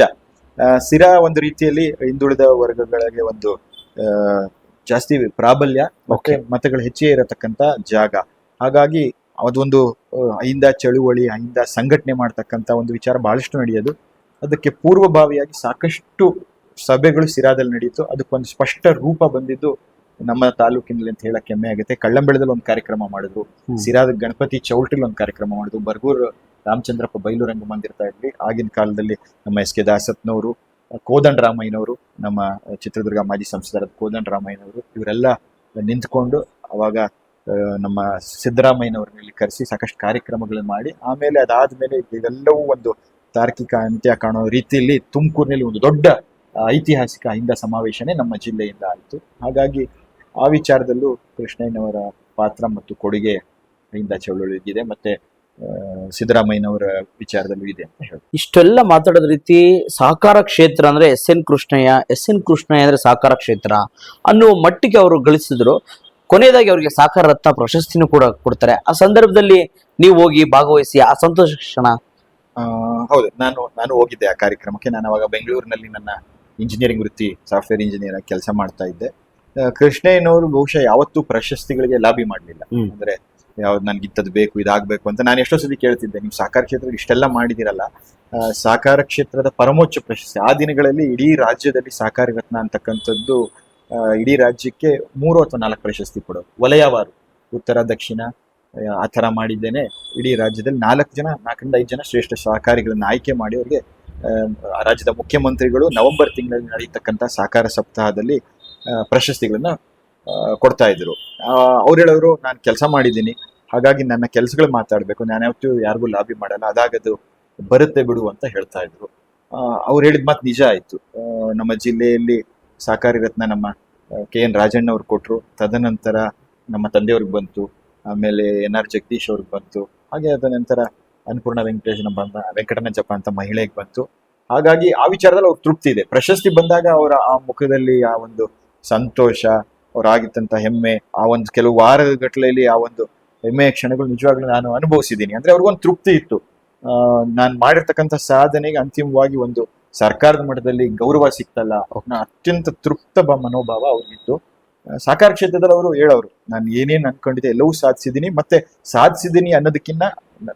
ಸಿರಾ ಒಂದು ರೀತಿಯಲ್ಲಿ ಹಿಂದುಳಿದ ವರ್ಗಗಳಿಗೆ ಒಂದು ಜಾಸ್ತಿ ಪ್ರಾಬಲ್ಯ ಮತ್ತೆ ಮತಗಳು ಹೆಚ್ಚೇ ಇರತಕ್ಕಂತ ಜಾಗ. ಹಾಗಾಗಿ ಅದೊಂದು ಅಹಿಂದ ಚಳುವಳಿ, ಅಹಿಂದ ಸಂಘಟನೆ ಮಾಡ್ತಕ್ಕಂತ ಒಂದು ವಿಚಾರ ಬಹಳಷ್ಟು ನಡೆಯೋದು. ಅದಕ್ಕೆ ಪೂರ್ವಭಾವಿಯಾಗಿ ಸಾಕಷ್ಟು ಸಭೆಗಳು ಸಿರಾದಲ್ಲಿ ನಡೀತು. ಅದಕ್ಕೊಂದು ಸ್ಪಷ್ಟ ರೂಪ ಬಂದಿದ್ದು ನಮ್ಮ ತಾಲೂಕಿನಲ್ಲಿ ಅಂತ ಹೇಳಕ್ ಹೆಮ್ಮೆ ಆಗುತ್ತೆ. ಕಳ್ಳಂಬೆಳದಲ್ಲಿ ಒಂದು ಕಾರ್ಯಕ್ರಮ ಮಾಡಿದ್ರು, ಸಿರಾದ ಗಣಪತಿ ಚೌಲ್ಟ್ರಿಲಿ ಒಂದು ಕಾರ್ಯಕ್ರಮ ಮಾಡಿದ್ರು, ಬರ್ಗೂರ್ ರಾಮಚಂದ್ರಪ್ಪ ಬಯಲು ರಂಗ ಮಂದಿರ್ತಾ ಇದ್ವಿ. ಆಗಿನ ಕಾಲದಲ್ಲಿ ನಮ್ಮ ಎಸ್ ಕೆ ದಾಸತ್ನವರು, ಕೋದಂಡರಾಮಯ್ಯನವರು, ನಮ್ಮ ಚಿತ್ರದುರ್ಗ ಮಾಜಿ ಸಂಸದರಾದ ಕೋದಂಡರಾಮಯ್ಯನವರು, ಇವರೆಲ್ಲ ನಿಂತ್ಕೊಂಡು ಅವಾಗ ನಮ್ಮ ಸಿದ್ದರಾಮಯ್ಯನವ್ರನ್ನಲ್ಲಿ ಕರೆಸಿ ಸಾಕಷ್ಟು ಕಾರ್ಯಕ್ರಮಗಳನ್ನು ಮಾಡಿ, ಆಮೇಲೆ ಅದಾದ್ಮೇಲೆ ಇವೆಲ್ಲವೂ ಒಂದು ತಾರ್ಕಿಕ ಅಂತ್ಯ ಕಾಣೋ ರೀತಿಯಲ್ಲಿ ತುಮಕೂರಿನಲ್ಲಿ ಒಂದು ದೊಡ್ಡ ಐತಿಹಾಸಿಕ ಅಹಿಂದ ಸಮಾವೇಶನೇ ನಮ್ಮ ಜಿಲ್ಲೆಯಿಂದ ಆಯಿತು. ಹಾಗಾಗಿ ಆ ವಿಚಾರದಲ್ಲೂ ಕೃಷ್ಣಯ್ಯನವರ ಪಾತ್ರ ಮತ್ತು ಕೊಡುಗೆ ಅಹಿಂದ ಚಳವಳಿಗಿದೆ, ಮತ್ತೆ ಸಿದ್ದರಾಮಯ್ಯನವರ ವಿಚಾರದಲ್ಲೂ ಇದೆ ಅಂತ ಹೇಳಿ. ಇಷ್ಟೆಲ್ಲ ಮಾತಾಡೋದ ರೀತಿ ಸಹಕಾರ ಕ್ಷೇತ್ರ ಅಂದ್ರೆ ಎಸ್.ಎನ್. ಕೃಷ್ಣಯ್ಯ ಅಂದ್ರೆ ಸಹಕಾರ ಕ್ಷೇತ್ರ ಅನ್ನುವ ಮಟ್ಟಿಗೆ ಅವರು ಗಳಿಸಿದ್ರು. ಕೊನೆಯದಾಗಿ ಅವರಿಗೆ ಸಹಕಾರ ರತ್ನ ಪ್ರಶಸ್ತಿನೂ ಕೂಡ ಕೊಡ್ತಾರೆ. ಆ ಸಂದರ್ಭದಲ್ಲಿ ನೀವು ಹೋಗಿ ಭಾಗವಹಿಸಿ ಆ ಸಂತೋಷ ಕ್ಷಣ. ಹೌದು, ನಾನು ಹೋಗಿದ್ದೆ ಆ ಕಾರ್ಯಕ್ರಮಕ್ಕೆ. ನಾನು ಅವಾಗ ಬೆಂಗಳೂರಿನಲ್ಲಿ ನನ್ನ ಇಂಜಿನಿಯರಿಂಗ್ ವೃತ್ತಿ, ಸಾಫ್ಟ್ವೇರ್ ಇಂಜಿನಿಯರ್ ಆಗಿ ಕೆಲಸ ಮಾಡ್ತಾ ಇದ್ದೆ. ಕೃಷ್ಣಯ್ಯನವರು ಬಹುಶಃ ಯಾವತ್ತೂ ಪ್ರಶಸ್ತಿಗಳಿಗೆ ಲಾಬಿ ಮಾಡಲಿಲ್ಲ. ಅಂದ್ರೆ ಯಾವ್ದು ನನ್ಗೆ ಇಂಥದ್ದು ಬೇಕು, ಇದಾಗಬೇಕು ಅಂತ ನಾನು ಎಷ್ಟೋ ಸತಿ ಕೇಳ್ತಿದ್ದೆ. ನೀವು ಸಹಕಾರ ಕ್ಷೇತ್ರದಲ್ಲಿ ಇಷ್ಟೆಲ್ಲ ಮಾಡಿದಿರಲ್ಲ, ಸಹಕಾರ ಕ್ಷೇತ್ರದ ಪರಮೋಚ್ಚ ಪ್ರಶಸ್ತಿ ಆ ದಿನಗಳಲ್ಲಿ ಇಡೀ ರಾಜ್ಯದಲ್ಲಿ ಸಹಕಾರಿ ರತ್ನ ಅಂತಕ್ಕಂಥದ್ದು ಇಡೀ ರಾಜ್ಯಕ್ಕೆ 3 ಅಥವಾ 4 ಪ್ರಶಸ್ತಿ ಕೊಡೋದು, ವಲಯವಾರು, ಉತ್ತರ ದಕ್ಷಿಣ ಆ ಥರ ಮಾಡಿದ್ದೇನೆ. ಇಡೀ ರಾಜ್ಯದಲ್ಲಿ 4ರಿಂದ 5 ಜನ ಶ್ರೇಷ್ಠ ಸಹಕಾರಿಗಳನ್ನ ಆಯ್ಕೆ ಮಾಡಿ ಅವರಿಗೆ ರಾಜ್ಯದ ಮುಖ್ಯಮಂತ್ರಿಗಳು ನವೆಂಬರ್ ತಿಂಗಳಲ್ಲಿ ನಡೆಯತಕ್ಕಂಥ ಸಹಕಾರ ಸಪ್ತಾಹದಲ್ಲಿ ಪ್ರಶಸ್ತಿಗಳನ್ನ ಕೊಡ್ತಾ ಇದ್ರು. ಅವ್ರು ಹೇಳೋರು, ನಾನು ಕೆಲಸ ಮಾಡಿದ್ದೀನಿ, ಹಾಗಾಗಿ ನನ್ನ ಕೆಲಸಗಳು ಮಾತಾಡಬೇಕು, ನಾನು ಯಾವತ್ತೂ ಯಾರಿಗೂ ಲಾಬಿ ಮಾಡಲ್ಲ, ಅದಾಗದು ಬರುತ್ತೆ ಬಿಡು ಅಂತ ಹೇಳ್ತಾ ಇದ್ರು. ಅವ್ರು ಹೇಳಿದ ಮಾತು ನಿಜ ಆಯ್ತು. ನಮ್ಮ ಜಿಲ್ಲೆಯಲ್ಲಿ ಸಹಕಾರಿ ರತ್ನ ನಮ್ಮ ಕೆ.ಎನ್. ರಾಜಣ್ಣ ಅವ್ರು ಕೊಟ್ಟರು, ತದನಂತರ ನಮ್ಮ ತಂದೆಯವ್ರಿಗೆ ಬಂತು, ಆಮೇಲೆ ಎನ್.ಆರ್. ಜಗದೀಶ್ ಅವ್ರಿಗೆ ಬಂತು, ಹಾಗೆ ಅದ ನಂತರ ಅನ್ನಪೂರ್ಣ ವೆಂಕಟನಂಜಪ್ಪ ಅಂತ ಮಹಿಳೆಗೆ ಬಂತು. ಹಾಗಾಗಿ ಆ ವಿಚಾರದಲ್ಲಿ ಅವ್ರ ತೃಪ್ತಿ ಇದೆ. ಪ್ರಶಸ್ತಿ ಬಂದಾಗ ಅವರ ಆ ಮುಖದಲ್ಲಿ ಆ ಒಂದು ಸಂತೋಷ, ಅವ್ರಾಗಿತ್ತಂತ ಹೆಮ್ಮೆ, ಆ ಒಂದು ಕೆಲವು ವಾರದ ಗಟ್ಟಲೆಯಲ್ಲಿ ಆ ಒಂದು ಹೆಮ್ಮೆಯ ಕ್ಷಣಗಳು ನಿಜವಾಗ್ಲೂ ನಾನು ಅನುಭವಿಸಿದ್ದೀನಿ. ಅಂದ್ರೆ ಅವ್ರಿಗೊಂದು ತೃಪ್ತಿ ಇತ್ತು. ನಾನು ಮಾಡಿರ್ತಕ್ಕಂಥ ಸಾಧನೆಗೆ ಅಂತಿಮವಾಗಿ ಒಂದು ಸರ್ಕಾರದ ಮಟ್ಟದಲ್ಲಿ ಗೌರವ ಸಿಕ್ತಲ್ಲ, ಅವ್ರನ್ನ ಅತ್ಯಂತ ತೃಪ್ತ ಮನೋಭಾವ ಅವ್ರಿಗಿತ್ತು. ಸಹಕಾರ ಕ್ಷೇತ್ರದಲ್ಲಿ ಅವರು ಹೇಳೋರು, ನಾನು ಏನೇನು ಅನ್ಕೊಂಡಿದ್ದೆ ಎಲ್ಲವೂ ಸಾಧಿಸಿದ್ದೀನಿ, ಮತ್ತೆ ಸಾಧಿಸಿದ್ದೀನಿ ಅನ್ನೋದಕ್ಕಿಂತ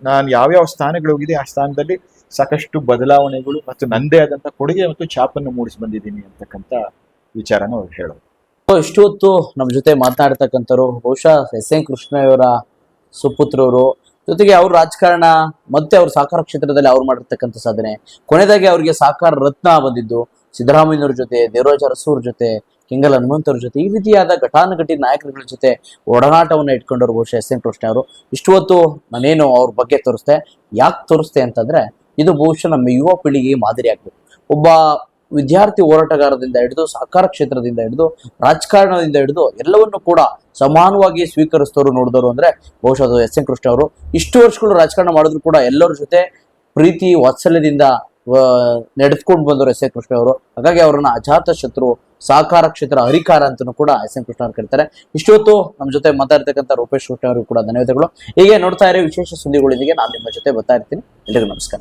ನಾನು ಯಾವ್ಯಾವ ಸ್ಥಾನಗಳು ಹೋಗಿದೆ ಆ ಸ್ಥಾನದಲ್ಲಿ ಸಾಕಷ್ಟು ಬದಲಾವಣೆಗಳು ಮತ್ತು ನಂದೇ ಆದಂತ ಕೊಡುಗೆ ಮತ್ತು ಛಾಪನ್ನು ಮೂಡಿಸಿ ಬಂದಿದ್ದೀನಿ ಅಂತಕ್ಕಂಥ ವಿಚಾರನ ಅವ್ರು ಹೇಳೋರು. ಇಷ್ಟು ಹೊತ್ತು ನಮ್ಮ ಜೊತೆ ಮಾತನಾಡ್ತಕ್ಕಂಥವ್ರು ಬಹುಶಃ ಎಸ್.ಎನ್. ಕೃಷ್ಣಯ್ಯವರ ಸುಪುತ್ರರು, ಜೊತೆಗೆ ಅವ್ರ ರಾಜಕಾರಣ ಮತ್ತೆ ಅವ್ರ ಸಹಕಾರ ಕ್ಷೇತ್ರದಲ್ಲಿ ಅವ್ರು ಮಾಡಿರ್ತಕ್ಕಂಥ ಸಾಧನೆ, ಕೊನೆಯದಾಗಿ ಅವ್ರಿಗೆ ಸಹಕಾರ ರತ್ನ ಬಂದಿದ್ದು ಸಿದ್ದರಾಮಯ್ಯನವ್ರ ಜೊತೆ, ದೇವರಾಜ ಅರಸೂರ್ ಜೊತೆ, ಕೆಂಗಲ್ ಹನುಮಂತವ್ರ ಜೊತೆ, ಈ ರೀತಿಯಾದ ಘಟಾನುಘಟಿ ನಾಯಕರುಗಳ ಜೊತೆ ಒಡನಾಟವನ್ನ ಇಟ್ಕೊಂಡವ್ರು ಬಹುಶಃ ಎಸ್.ಎನ್. ಕೃಷ್ಣಯ್ಯ ಅವರು. ಇಷ್ಟು ಹೊತ್ತು ನಾನೇನು ಅವ್ರ ಬಗ್ಗೆ ತೋರಿಸ್ದೆ, ಯಾಕೆ ತೋರಿಸ್ತೆ ಅಂತಂದ್ರೆ ಇದು ಬಹುಶಃ ನಮ್ಮ ಯುವ ಪೀಳಿಗೆಗೆ ಮಾದರಿ ಆಗ್ಬೇಕು. ಒಬ್ಬ ವಿದ್ಯಾರ್ಥಿ ಹೋರಾಟಗಾರದಿಂದ ಹಿಡಿದು ಸಹಕಾರ ಕ್ಷೇತ್ರದಿಂದ ಹಿಡಿದು ರಾಜಕಾರಣದಿಂದ ಹಿಡಿದು ಎಲ್ಲವನ್ನು ಕೂಡ ಸಮಾನವಾಗಿ ಸ್ವೀಕರಿಸಿದವರು ನೋಡಿದವರು ಅಂದ್ರೆ ಬಹುಶಃ ಅದು ಎಸ್.ಎನ್. ಕೃಷ್ಣ ಅವರು. ಇಷ್ಟು ವರ್ಷಗಳು ರಾಜಕಾರಣ ಮಾಡಿದ್ರು ಕೂಡ ಎಲ್ಲರ ಜೊತೆ ಪ್ರೀತಿ ವಾತ್ಸಲ್ಯದಿಂದ ನಡೆದುಕೊಂಡು ಬಂದವರು ಎಸ್.ಎನ್. ಕೃಷ್ಣ ಅವರು. ಹಾಗಾಗಿ ಅವರನ್ನ ಅಜಾತ ಶತ್ರು, ಸಹಕಾರ ಕ್ಷೇತ್ರ ಹರಿಕಾರ ಅಂತಲೂ ಕೂಡ ಎಸ್.ಎನ್. ಕೃಷ್ಣ ಅವರು ಕರೀತಾರೆ. ಇಷ್ಟು ಹೊತ್ತು ನಮ್ಮ ಜೊತೆ ಮಾತಾಡ್ತಕ್ಕಂಥ ರೂಪೇಶ್ ಕೃಷ್ಣ ಅವರಿಗೂ ಕೂಡ ಧನ್ಯವಾದಗಳು. ಹೀಗೆ ನೋಡ್ತಾ ಇರೋ ವಿಶೇಷ ಸುದ್ದಿಗಳೊಂದಿಗೆ ನಾನು ನಿಮ್ಮ ಜೊತೆ ಬರ್ತಾ ಇರ್ತೀನಿ. ಎಲ್ರಿಗೂ ನಮಸ್ಕಾರ.